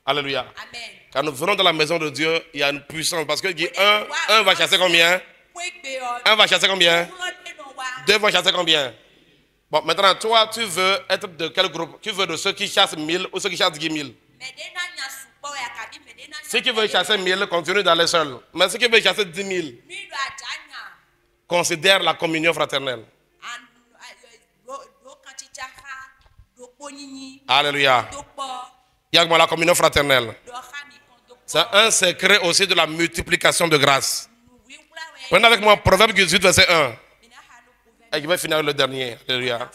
Alléluia. Amen. Quand nous venons dans la maison de Dieu, il y a une puissance. Parce que dit un va chasser combien? Un va chasser combien? Deux vont chasser combien? Bon, maintenant, toi, tu veux être de quel groupe? Tu veux de ceux qui chassent 1000 ou ceux qui chassent 10 000? Ceux qui veulent chasser 1000, continue d'aller seul. Mais ceux qui veulent chasser 10 000, considère la communion fraternelle. Alléluia. Il y a la communion fraternelle. C'est un secret aussi de la multiplication de grâce. Prenez avec moi Proverbe 18, verset 1. Et je vais finir le dernier. Alléluia.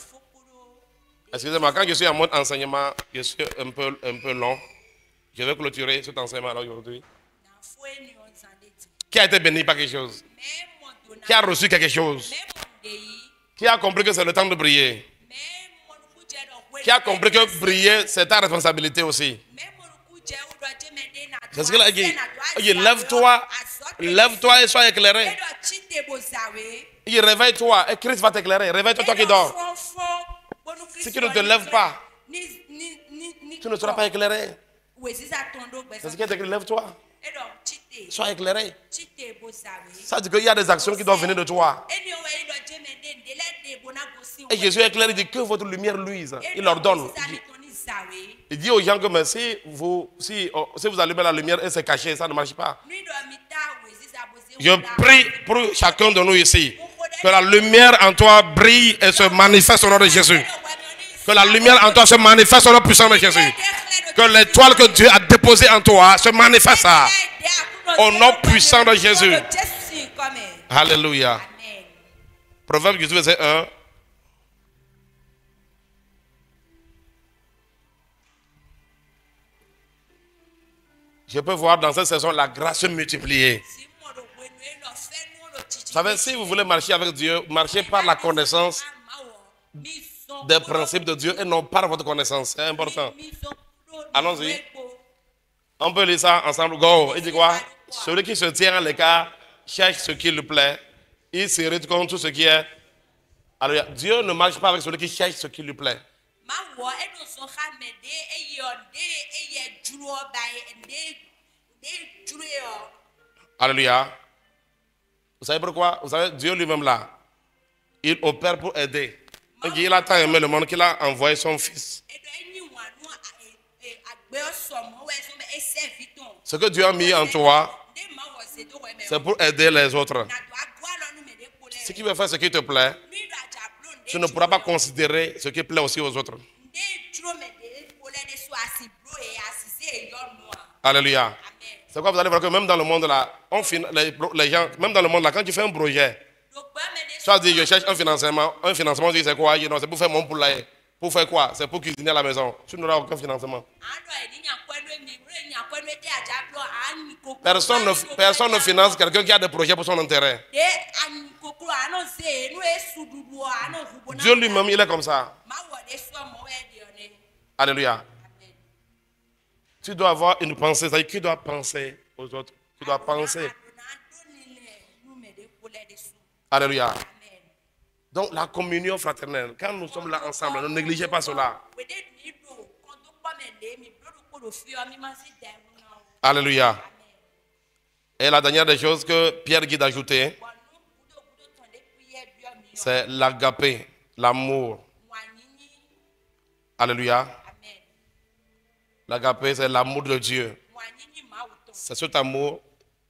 Excusez-moi, quand je suis en mode enseignement, je suis un peu long. Je vais clôturer cet enseignement aujourd'hui. Qui a été béni par quelque chose? Qui a reçu quelque chose? Qui a compris que c'est le temps de prier? Qui a compris que prier, c'est ta responsabilité aussi? C'est ce qu'il a dit. Lève-toi, lève-toi et sois éclairé. Il réveille-toi et Christ va t'éclairer. Réveille-toi, toi qui dors. Si tu ne te lèves pas, tu ne seras pas éclairé. C'est ce qui est écrit, lève-toi. Sois éclairé. Ça dit qu'il y a des actions qui doivent venir de toi. Et Jésus est clair, il dit que votre lumière luise. Il leur donne. Il dit aux gens que mais si vous allumez la lumière et c'est caché, ça ne marche pas. Je prie pour chacun de nous ici. Que la lumière en toi brille et se manifeste au nom de Jésus. Que la lumière en toi se manifeste au nom puissant de Jésus. Que l'étoile que Dieu a déposée en toi se manifeste au nom puissant de Jésus. Alléluia. Proverbe 18, verset 1. Je peux voir dans cette saison la grâce multipliée. Vous savez, si vous voulez marcher avec Dieu, marchez par la connaissance des principes de Dieu et non par votre connaissance. C'est important. Allons-y. On peut lire ça ensemble. Go. Il dit quoi? Celui qui se tient à l'écart cherche ce qui lui plaît. Il s'irrite contre tout ce qui est. Alors, Dieu ne marche pas avec celui qui cherche ce qui lui plaît. Alléluia. Vous savez pourquoi? Vous savez, Dieu lui-même là, il opère pour aider. Il a tant aimé le monde qu'il a envoyé son fils. Ce que Dieu a mis en toi, c'est pour aider les autres. Si tu veux faire ce qui te plaît, tu ne pourras pas considérer ce qui plaît aussi aux autres. Alléluia. C'est quoi vous allez voir que même dans le monde là, les gens, même dans le monde là, quand tu fais un projet, tu as dit je cherche un financement, on dit c'est quoi? Non, c'est pour faire mon poulailler. Pour faire quoi? C'est pour cuisiner à la maison. Tu n'auras aucun financement. Personne ne finance quelqu'un qui a des projets pour son intérêt. Dieu lui-même, il est comme ça. Alléluia. Tu dois avoir une pensée, c'est-à-dire qui doit penser aux autres. Tu dois penser. Alléluia. Donc la communion fraternelle, quand nous sommes là ensemble, ne négligez pas cela. Alléluia. Et la dernière des choses que Pierre guide d'ajouter, c'est l'agapé, l'amour. Alléluia. L'agapé, c'est l'amour de Dieu. C'est cet amour,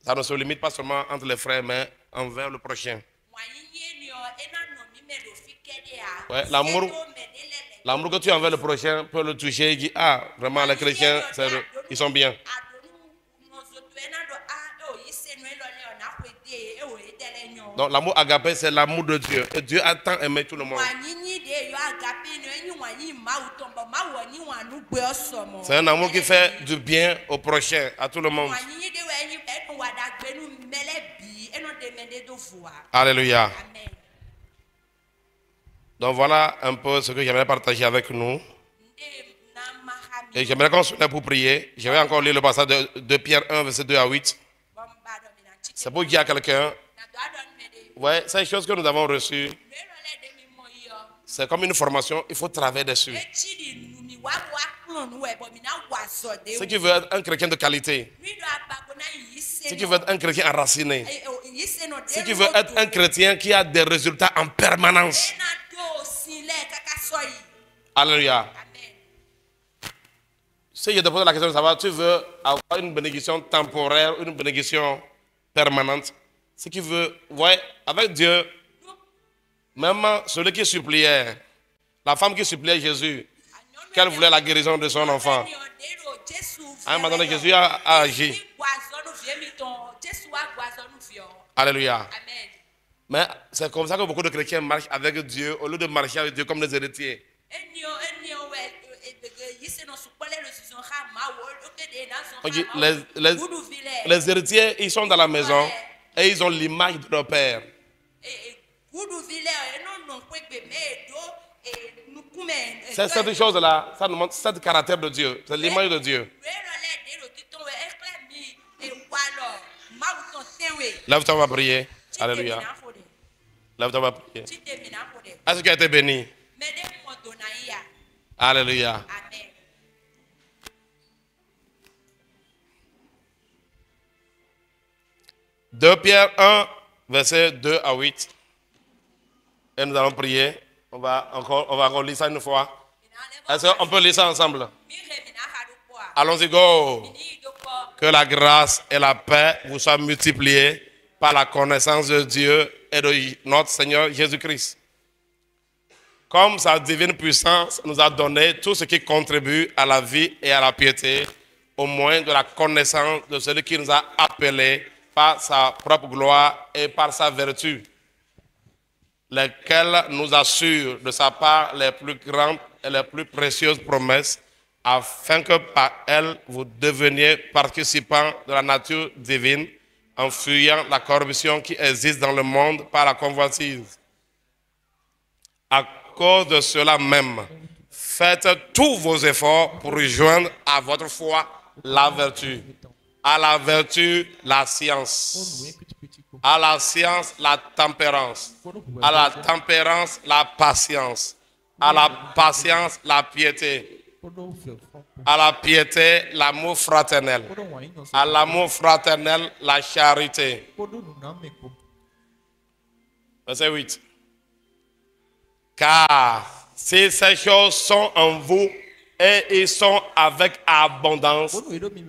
ça ne se limite pas seulement entre les frères, mais envers le prochain. Ouais, l'amour que tu as envers le prochain peut le toucher et dire, ah, vraiment, les chrétiens, ils sont bien. Donc l'amour agapé, c'est l'amour de Dieu. Et Dieu a tant aimé tout le monde. C'est un amour qui fait du bien au prochain, à tout le monde. Alléluia. Donc voilà un peu ce que j'aimerais partager avec nous. Et j'aimerais qu'on se lève pour prier. Je vais encore lire le passage de 2 Pierre 1, verset 2 à 8. C'est pour qu'il y a quelqu'un. Ouais, c'est une chose que nous avons reçue. C'est comme une formation, il faut travailler dessus. Ce qui veut être un chrétien de qualité. Ce qui veut être un chrétien enraciné. Ce qui veut être un chrétien qui a des résultats en permanence. Alléluia. Si je te pose la question de savoir, tu veux avoir une bénédiction temporaire, une bénédiction permanente. Ce qui veut, ouais, avec Dieu, même celui qui suppliait, la femme qui suppliait Jésus, qu'elle voulait la guérison de son enfant. À un moment donné, Jésus a agi. Alléluia. Mais c'est comme ça que beaucoup de chrétiens marchent avec Dieu au lieu de marcher avec Dieu comme les héritiers. Okay, les héritiers, ils sont dans la maison et ils ont l'image de leur père. C'est cette chose-là, ça nous montre ce caractère de Dieu, c'est l'image de Dieu. Lève-toi, on va prier. Alléluia. Lève-toi, on va prier. Est-ce que tu as été béni? Alléluia. 2 Pierre 1, verset 2 à 8. Et nous allons prier. On va encore lire ça une fois. Est-ce qu'on peut lire ça ensemble? Allons-y, go. Que la grâce et la paix vous soient multipliées par la connaissance de Dieu et de notre Seigneur Jésus-Christ. Comme sa divine puissance nous a donné tout ce qui contribue à la vie et à la piété, au moyen de la connaissance de celui qui nous a appelés par sa propre gloire et par sa vertu, lesquels nous assurent de sa part les plus grandes et les plus précieuses promesses, afin que par elles vous deveniez participants de la nature divine, en fuyant la corruption qui existe dans le monde par la convoitise. À cause de cela même, faites tous vos efforts pour rejoindre à votre foi la vertu. À la vertu, la science. À la science, la tempérance. À la tempérance, la patience. À la patience, la piété. À la piété, l'amour fraternel. À l'amour fraternel, la charité. Verset 8. Car si ces choses sont en vous et ils sont avec abondance,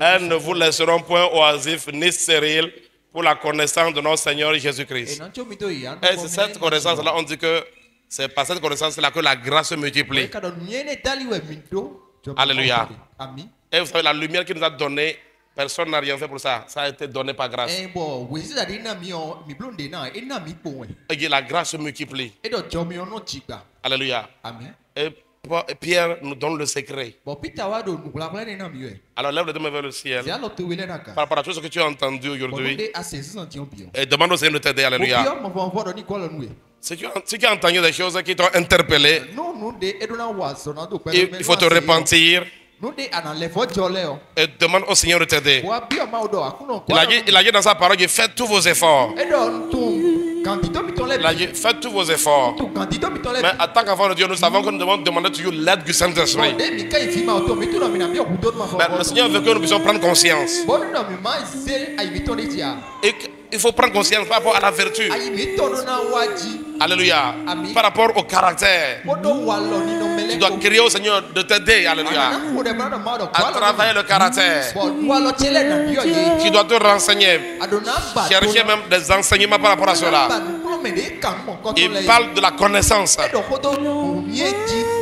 elles ne vous laisseront point oisifs ni stériles pour la connaissance de notre Seigneur Jésus-Christ. Et c'est cette connaissance-là, on dit que c'est par cette connaissance-là que la grâce se multiplie. Alléluia. Et vous savez, la lumière qu'il nous a donnée, personne n'a rien fait pour ça. Ça a été donné par grâce. Et la grâce se multiplie. Alléluia. Et Pierre nous donne le secret. Alors lève les deux mains vers le ciel. Par rapport à tout ce que tu as entendu aujourd'hui. Et demande au Seigneur de t'aider. Alléluia. Si tu as entendu des choses qui t'ont interpellé, il faut te repentir. Et demande au Seigneur de t'aider. Il a dit dans sa parole, faites tous vos efforts. Il a dit, faites tous vos efforts. Mais en tant qu'enfant de Dieu, nous savons que nous devons demander toujours l'aide du Saint-Esprit. Mais le Seigneur veut que nous puissions prendre conscience. Et il faut prendre conscience par rapport à la vertu. Alléluia. Par rapport au caractère. Tu dois crier au Seigneur de t'aider. Alléluia. À travailler le caractère. Tu dois te renseigner. Chercher même des enseignements par rapport à cela. Il parle de la connaissance.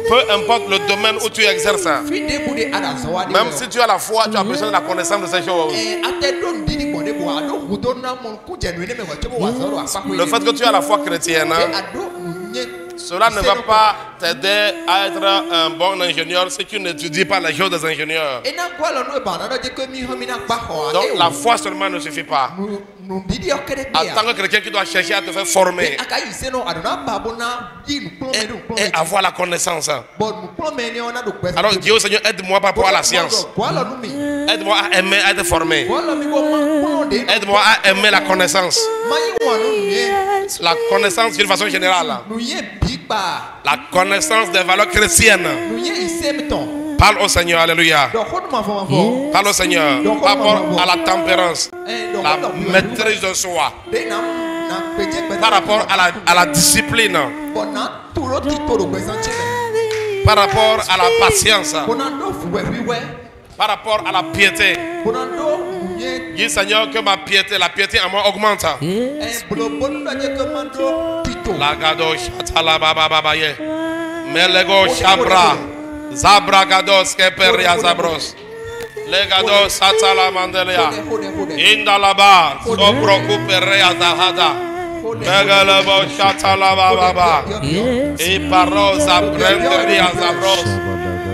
Peu importe le domaine où tu exerces. Même si tu as la foi, tu as besoin de la connaissance de ces choses. Le fait que tu as la foi chrétienne, cela ne va pas t'aider à être un bon ingénieur si tu n'étudies pas les choses des ingénieurs. Donc la foi seulement ne suffit pas. En tant que chrétien qui doit chercher à te faire former et avoir la connaissance. Alors Dieu Seigneur, aide-moi par rapport à la science. Aide-moi à aimer, à être formé. Aide-moi à aimer la connaissance. La connaissance d'une façon générale. La connaissance des valeurs chrétiennes. Parle au Seigneur, alléluia. Parle au Seigneur par rapport à la tempérance, la maîtrise de soi, par rapport à la discipline, par rapport à la patience, par rapport à la piété. Dis Seigneur que ma piété, la piété en moi augmente. La gado chatala baba baba ye. Melego chabra. Zabra gados keperia zabros. Legado satala mandelia. Indalaba sobro kuperia zahada. Megalabo chatala baba. E parosa prenderia zabros.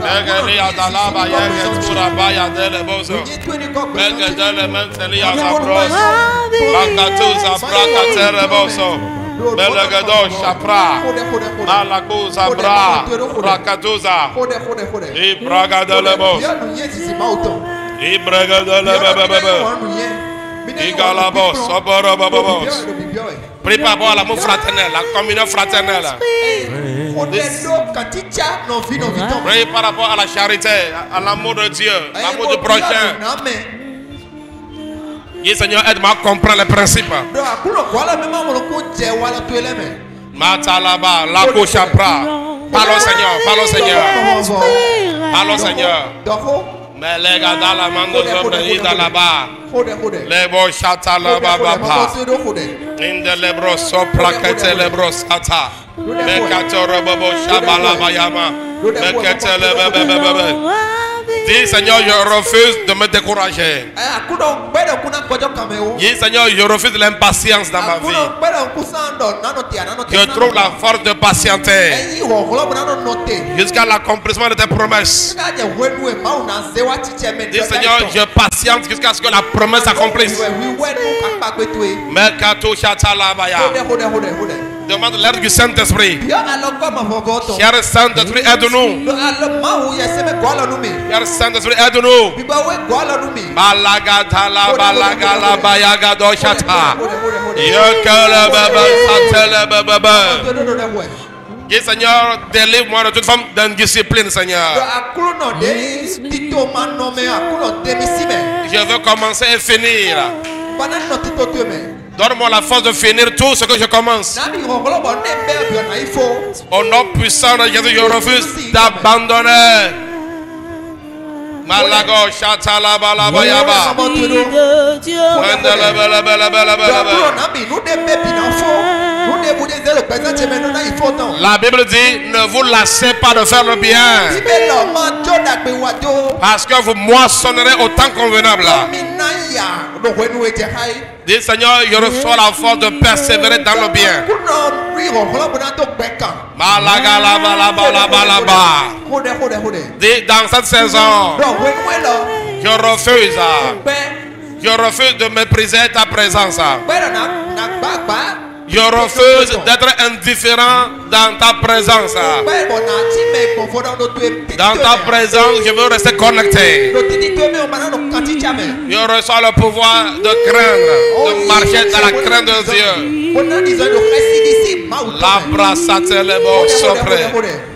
Megalia dalaba yegetura baya dele bozo. Megadele mentelia zabros. Bakatuza brakatele bozo. Melegado Shapra Malakuza Bra Rakatuza Ibraga de Lebos Ibraga de Lebebebe Igalabos Soborobobos. Prie par rapport à l'amour fraternel, la communion fraternelle. Prie par rapport à la charité, à l'amour de Dieu, l'amour du prochain. Dis Seigneur, aide-moi à comprendre les principes. Matalaba, Lako Chapra. Parle au Seigneur, parle au Seigneur. Parle au Seigneur. Mais les gars dans la main de l'homme, dans la barre. Les beaux chatala baba. Inde les bros sopra kete les bros sata. Mais katoro bobo shabala bayama. Mais kete les bébé. Dis Seigneur, je refuse de me décourager. Dis Seigneur, je refuse l'impatience dans ma vie. Je trouve la force de patienter jusqu'à l'accomplissement de tes promesses. Dis Seigneur, je patiente jusqu'à ce que la promesse s'accomplisse. Demande l'aide du Saint-Esprit. Cher Saint-Esprit, aide-nous. Cher Saint-Esprit, aide-nous. Balagatala, balagala, bayagado chata. Yekele bebe, satele bebe. Dis Seigneur, délivre-moi de toute forme d'indiscipline, Seigneur. Je veux commencer et finir. Donne-moi la force de finir tout ce que je commence. Au nom puissant de Jésus, je refuse d'abandonner. Malago chatala balabayaba. La Bible dit, ne vous lassez pas de faire le bien, parce que vous moissonnerez au temps convenable. Dis Seigneur, je reçois la force de persévérer dans le bien. Dis dans cette saison, je refuse de mépriser ta présence. Je refuse d'être indifférent dans ta présence. Dans ta présence, je veux rester connecté. Je reçois le pouvoir de craindre, de marcher dans la crainte de Dieu. La brassate les beaux sopre,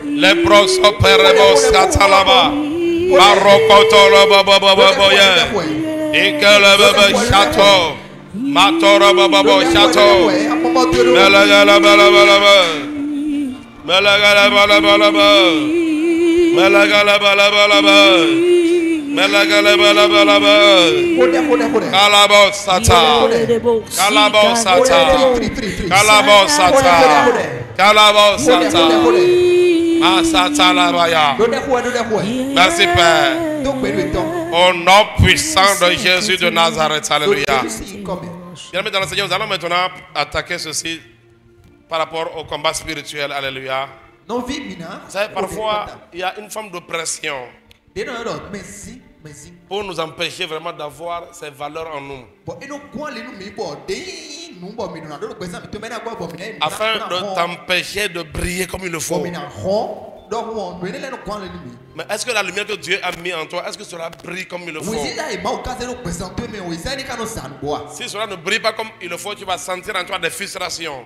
les bros sopre les beaux satalaba, Marokoto le boboboboye, et que le bébé château. Matoro babo château. Melagala balabalaba. Melagala balabalaba. Melagala balabalaba. Melagala balabalaba. Kalabos sata. Kalabos sata. Kalabos sata. Kalabos sata. Masata la baya. Merci Père. Au nom puissant de Jésus de Nazareth, alléluia. Bien, dans le Seigneur, nous allons maintenant attaquer ceci par rapport au combat spirituel, alléluia. Vous savez, parfois, il y a une forme de pression. pour nous empêcher vraiment d'avoir ces valeurs en nous. Afin de t'empêcher de briller comme il le faut. Mais est-ce que la lumière que Dieu a mis en toi, est-ce que cela brille comme il le faut? Si cela ne brille pas comme il le faut, tu vas sentir en toi des frustrations.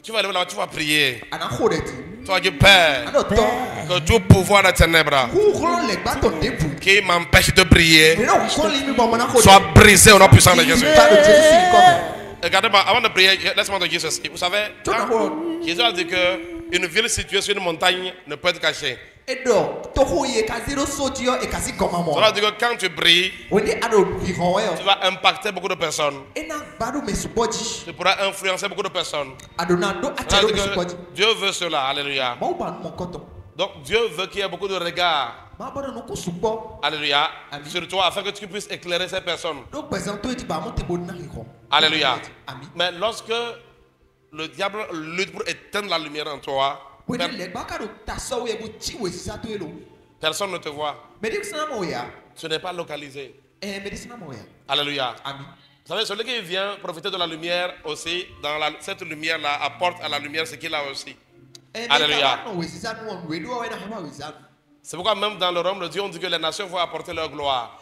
Tu vas aller là, tu vas prier. Tu vas dire, Père, que tout pouvoir des ténèbres qui m'empêche de briller soit brisé au nom puissant de Jésus. Regardez-moi, avant de prier, laisse-moi te dire ceci. Vous savez, Jésus a dit qu'une ville située sur une montagne ne peut être cachée. Cela veut dire que quand tu brilles, tu vas impacter beaucoup de personnes. Tu pourras influencer beaucoup de personnes. Dieu veut cela, alléluia. Donc Dieu veut qu'il y ait beaucoup de regards, alléluia, sur toi afin que tu puisses éclairer ces personnes. Alléluia. Mais lorsque le diable lutte pour éteindre la lumière en toi, personne ne te voit. Ce n'est pas localisé. Alléluia. Vous savez, celui qui vient profiter de la lumière aussi, cette lumière-là apporte à la lumière ce qu'il a aussi. Alléluia. C'est pourquoi même dans le royaume de Dieu, on dit que les nations vont apporter leur gloire.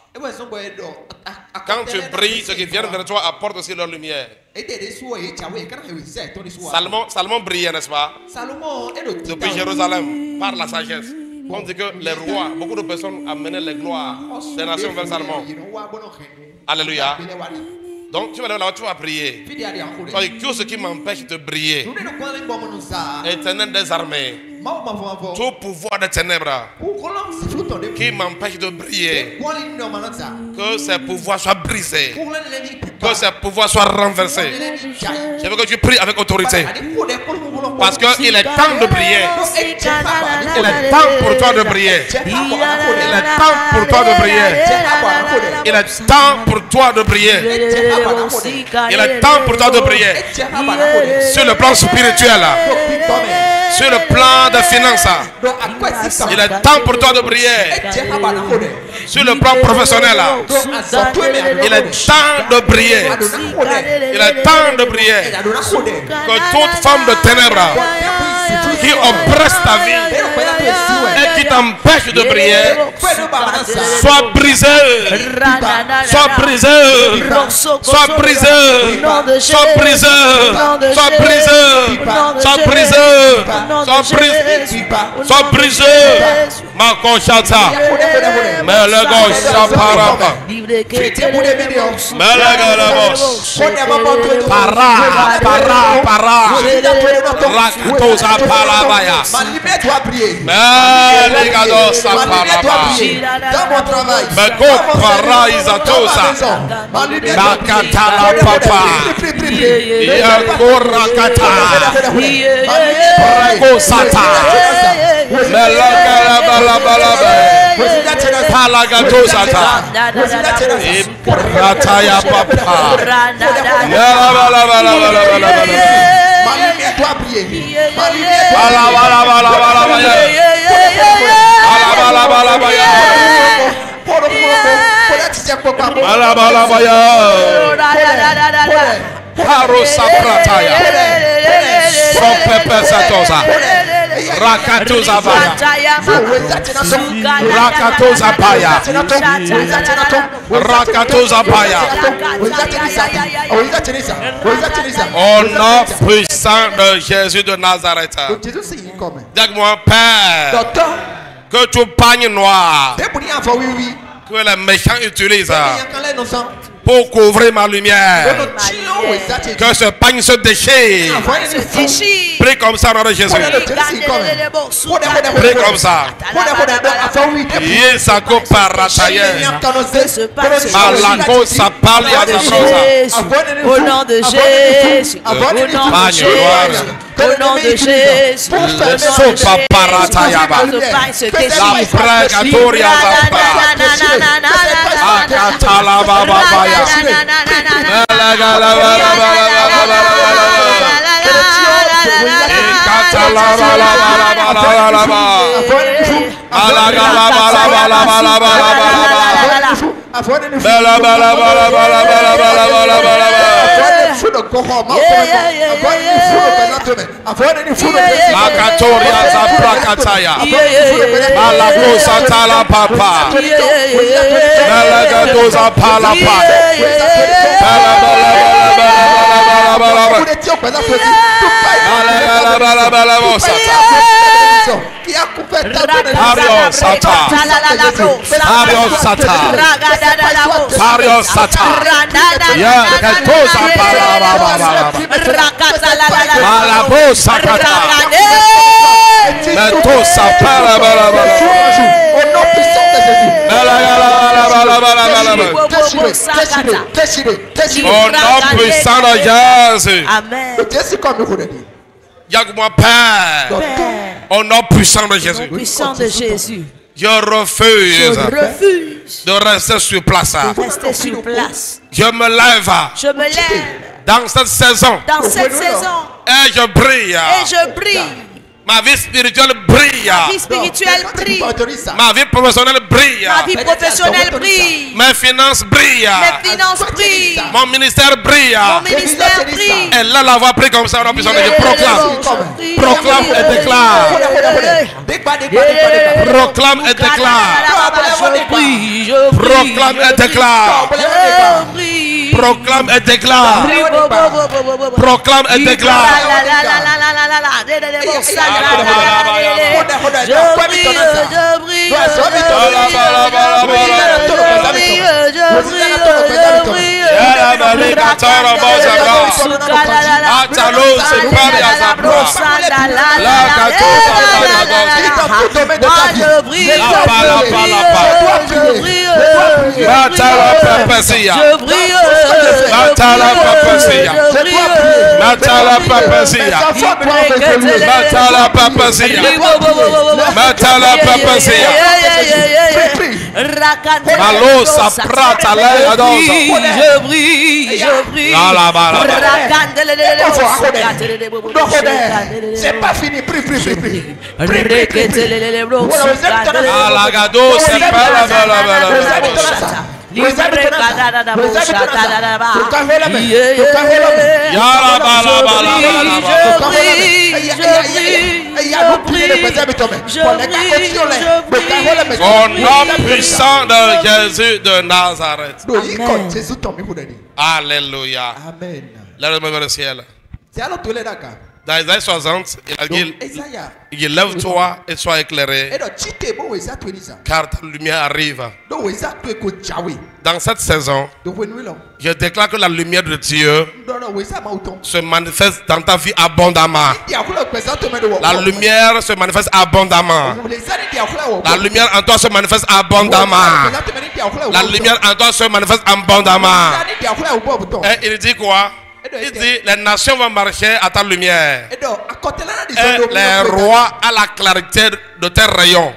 Quand tu brilles, ceux qui viennent vers toi apportent aussi leur lumière. Salomon brillait, n'est-ce pas? Depuis Jérusalem, par la sagesse. On dit que les rois, beaucoup de personnes amenaient les gloires des nations vers Salomon. Alléluia. Donc tu vas là, tu vas prier. Tout ce qui m'empêche de briller, Éternel des armées, tout pouvoir des ténèbres qui m'empêche de briller, que ces pouvoirs soient brisés, que ces pouvoirs soient renversés. Je veux que tu pries avec autorité, parce qu'il est temps de briller. Il est temps pour toi de briller. Il est temps pour toi de briller. Il est temps pour toi de briller. Il est temps pour toi de briller. Sur le plan spirituel, sur le plan des finances, il est temps pour toi de briller. Sur le plan professionnel, il est temps de briller. Il est temps de briller. Que toute forme de ténèbres qui oppresse ta vie et qui t'empêche de briller soit brisée. Soit brisée. Soit brisée. Soit brisée. Soit brisée. Soit brisée. Soit brisée. Soit brisée. Ma conchata. Mais le gauche parama. Mais le galabos. Para. Rakatosa palabaya. Mais les gados palaba. Mais go para isatosa. Nakatala papa. Yakorakata. Rakosata. Mais le galabalabalaba. Palagatosata. Rataya papa. Rakatoza baya. Rakatoza baya. Rakatoza baya. Au nom puissant de Jésus de Nazareth. Dis-moi, Père, que tout pagne noir que les méchants utilisent pour couvrir ma lumière, que ce pagne se déchire. Prie comme ça, nom de Jésus. Prie comme ça. Yesako parataye. Malako sapalia de rosa. Au nom de Jésus. Au nom de Jésus. Le sopa paratayaba. La pregatoria zapa. Akatala baba baya. Au nom puissant de Jésus. Amen. Yaguma Père. Au nom puissant de Jésus. Puissant de Jésus. Je refuse de rester sur place. De rester sur place. Je me lève Je me lève dans cette saison dans cette saison et je brille. et je brille. Ma vie spirituelle brille. Ma vie spirituelle brille. Ma vie professionnelle brille. Ma vie professionnelle brille. Mes finances brillent. Mes finances brillent. Mon ministère brille. Mon ministère brille. Et là, la voix prie comme ça. Je proclame. Proclame et déclare. Proclame et déclare. Je brille, je brille. Proclame et déclare. Je brille. Proclame et déclare. Proclame et déclare. Matala papasia. Malosa prata la adosa. Je brille, je brille. C'est pas fini, prie. Alagado se au nom puissant de Jésus de Nazareth. Alléluia. Amen. Lève-moi vers le ciel. Dans Isaïe 60, il a dit, lève-toi et sois éclairé, car ta lumière arrive. Dans cette saison, je déclare que la lumière de Dieu se manifeste dans ta vie abondamment. La lumière se manifeste abondamment. La lumière en toi se manifeste abondamment. La lumière en toi se manifeste abondamment. Et il dit quoi? Il dit, les nations vont marcher à ta lumière. Et les rois à la clarté de tes rayons.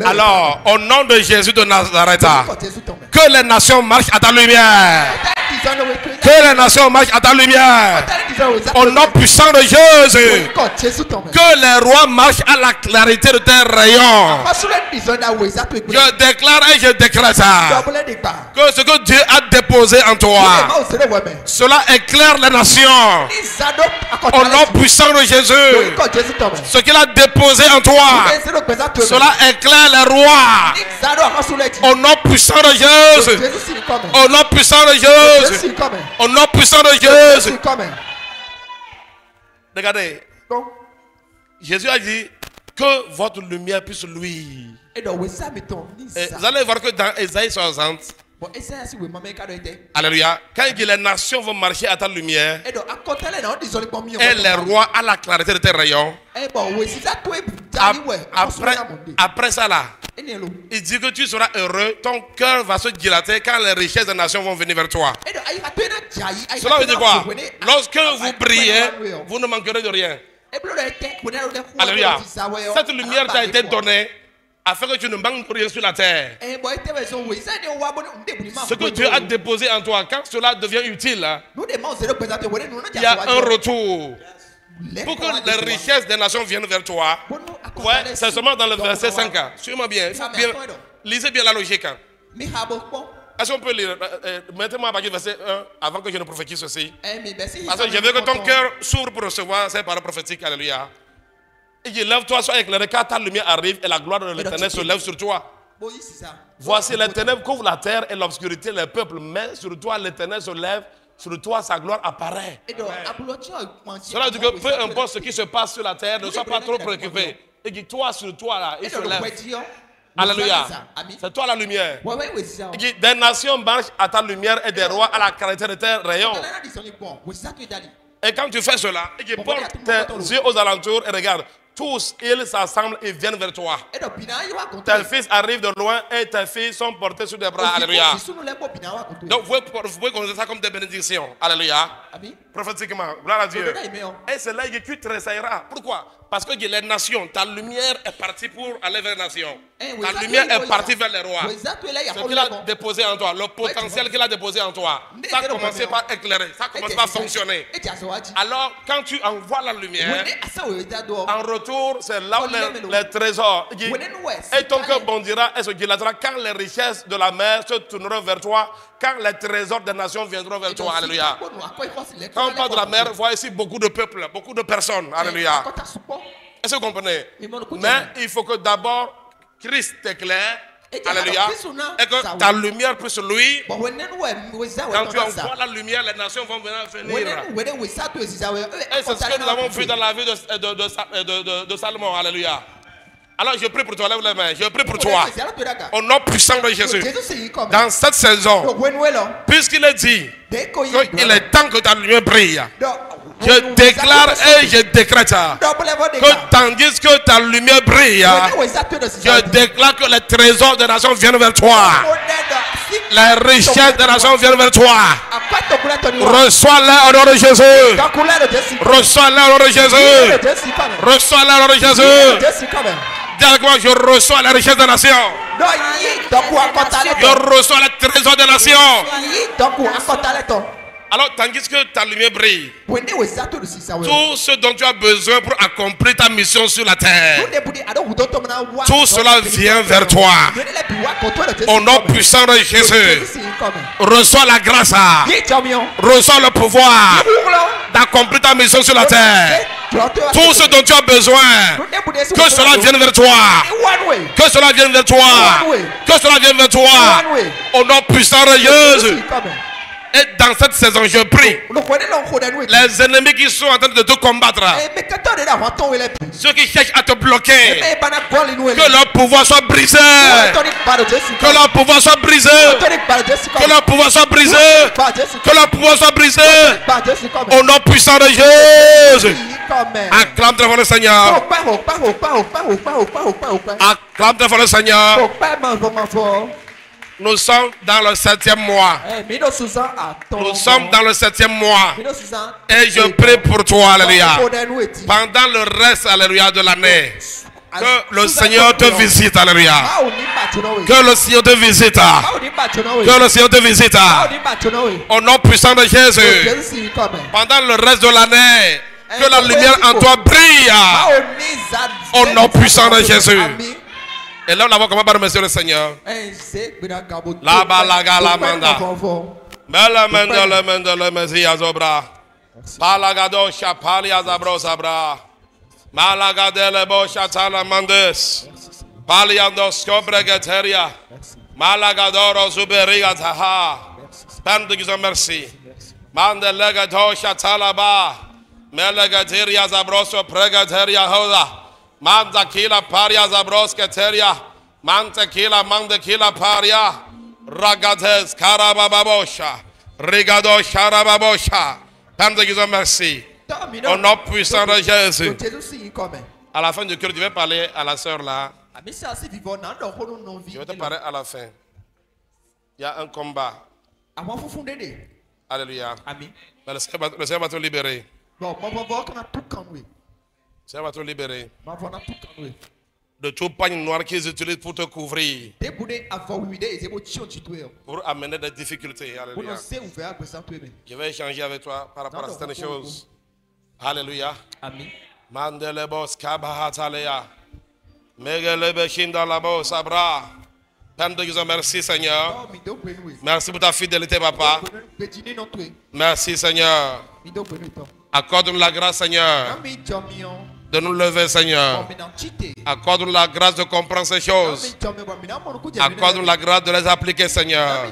Alors, au nom de Jésus de Nazareth, que les nations marchent à ta lumière. Que les nations marchent à ta lumière. Au nom puissant de Jésus. Que les rois marchent à la clarté de tes rayons. Je déclare et je décrète que ce que Dieu a déposé en toi, cela éclaire les nations. Au nom puissant de Jésus. Ce qu'il a déposé en toi, cela éclaire les rois. Au nom puissant de Jésus. Au nom puissant de Jésus. Au nom puissant de Jésus. Regardez. Jésus a dit que votre lumière puisse luire. Et vous allez voir que dans Isaïe 60, alléluia, quand il dit les nations vont marcher à ta lumière et les rois à la clarté de tes rayons, après ça là, il dit que tu seras heureux, ton cœur va se dilater quand les richesses des nations vont venir vers toi. Cela veut dire quoi? Lorsque vous brillez, vous ne manquerez de rien. Alléluia. Cette lumière t'a été donnée afin que tu ne manques de rien sur la terre. Ce que Dieu a déposé en toi, quand cela devient utile, il y a un retour. Pour que les richesses des nations viennent vers toi, Ouais, c'est seulement dans le verset 5. Suivez-moi bien. Il faut bien. Lisez bien la logique. Est-ce qu'on peut lire? Mettez-moi à partir du verset 1 avant que je ne prophétise ceci. Parce que je veux que ton cœur s'ouvre pour recevoir ces paroles prophétiques. Alléluia. Il dit, lève-toi, sois éclairé, car ta lumière arrive et la gloire de l'Éternel se lève sur toi. Voici, les ténèbres couvrent la terre et l'obscurité les peuples, mais sur toi l'Éternel se lève, sur toi sa gloire apparaît. Cela dit que peu importe ce qui se passe sur la terre, ne sois pas trop préoccupé. Il dit, toi sur toi là, il se lève. Alléluia. C'est toi la lumière. Il dit, des nations marchent à ta lumière et des rois à la clarté de tes rayons. Et quand tu fais cela, il dit, porte tes yeux aux alentours et regarde. Tous, ils s'assemblent et viennent vers toi. Tes fils arrivent de loin et tes filles sont portées sur des bras. Alléluia. Donc vous pouvez considérer ça comme des bénédictions. Alléluia. Prophétiquement. Gloire à Dieu. Et c'est là que tu tressailleras. Pourquoi? Parce que les nations, ta lumière est partie pour aller vers les nations. Ta lumière est partie vers les rois. Ce qu'il a déposé en toi, le potentiel qu'il a déposé en toi, ça a commencé par éclairer, ça commence par fonctionner. Alors, quand tu envoies la lumière, en retour, c'est là où les trésors. Et ton cœur bondira et se dilatera quand les richesses de la mer se tourneront vers toi, quand les trésors des nations viendront vers toi. Alléluia. Quand on parle de la mer, vous voyez ici beaucoup de peuples, beaucoup de personnes. Alléluia. Est-ce que vous comprenez? Mais il faut que d'abord Christ t'éclaire. Alléluia. Et que ta lumière puisse lui. Quand tu envoies la lumière, les nations vont venir. Et c'est ce que nous avons vu dans la vie de Salomon. Alléluia. Alors je prie pour toi, lève les mains. Je prie pour toi. Au nom puissant de Jésus. Dans cette saison, puisqu'il est dit qu'il est temps que ta lumière brille, je déclare et je décrète que tandis que ta lumière brille, je déclare que les trésors des nations viennent vers toi. Les richesses des nations viennent vers toi. Reçois-les au nom de Jésus. Reçois-les au nom de Jésus. Reçois-les au nom de Jésus. Dis avec moi, je reçois la richesse des nations. Je reçois les trésors des nations. Alors, tandis que ta lumière brille, tout ce dont tu as besoin pour accomplir ta mission sur la terre, tout cela vient vers toi. Au nom puissant de Jésus, reçois la grâce, reçois le pouvoir d'accomplir ta mission sur la terre. Tout ce dont tu as besoin, que cela vienne vers toi. Que cela vienne vers toi. Que cela vienne vers toi. Au nom puissant de Jésus. Et dans cette saison, je prie, les ennemis qui sont en train de te combattre, ceux qui cherchent à te bloquer, que leur pouvoir soit brisé, que leur pouvoir soit brisé, que leur pouvoir soit brisé, que leur pouvoir soit brisé, au nom puissant de Jésus. Acclame devant le Seigneur. Acclame devant le Seigneur. Nous sommes dans le 7e mois. Nous sommes dans le 7e mois. Et je prie pour toi, alléluia. Pendant le reste, alléluia, de l'année, que le Seigneur te visite, alléluia. Que le Seigneur te visite. Que le Seigneur te visite. Au nom puissant de Jésus. Pendant le reste de l'année, que la lumière en toi brille. Au nom puissant de Jésus. Et là, on va commencer par remercier le Seigneur. La balaga la manda. Bella menda le menda le mesia zobra. Palagado chapali azabro zabra. Malagadele bo chatala mandes. Paliandos cobregateria. Malagadoro zuberiga taha. Père de Dieu, merci. Mandelegado chatala ba. Melegateria zabroso pregateria hoda. Manda kila paria zabroska teria. Manta kila manda kila paria. Ragades karababosha. Rigado sharababosha. Père de Dieu, merci. Au nom puissant de Jésus. À la fin du cœur, je vais parler à la sœur là. Je vais te parler à la fin. Il y a un combat. Alléluia. Mais le Seigneur va te libérer. Le Seigneur va te libérer de tout pagne noir qu'ils utilisent pour te couvrir, pour amener des difficultés. Alléluia. Je vais échanger avec toi par rapport à certaines choses. Alléluia. Mandelebos kabahatalea. Megelebe shinda labo sabra. Père de Dieu, merci Seigneur. Merci pour ta fidélité, papa. Merci Seigneur. Accorde-nous la grâce, Seigneur, de nous lever, Seigneur. Accorde-nous la grâce de comprendre ces choses. Accorde-nous la grâce de les appliquer, Seigneur.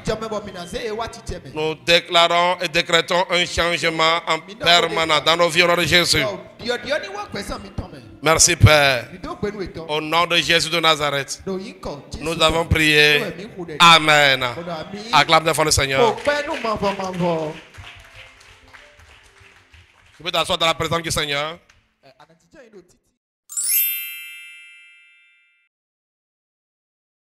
Nous déclarons et décrétons un changement en permanent dans nos vies au nom de Jésus. Merci, Père. Au nom de Jésus de Nazareth, nous avons prié. Amen. Acclame devant le Seigneur. Tu peux t'asseoir dans la présence du Seigneur.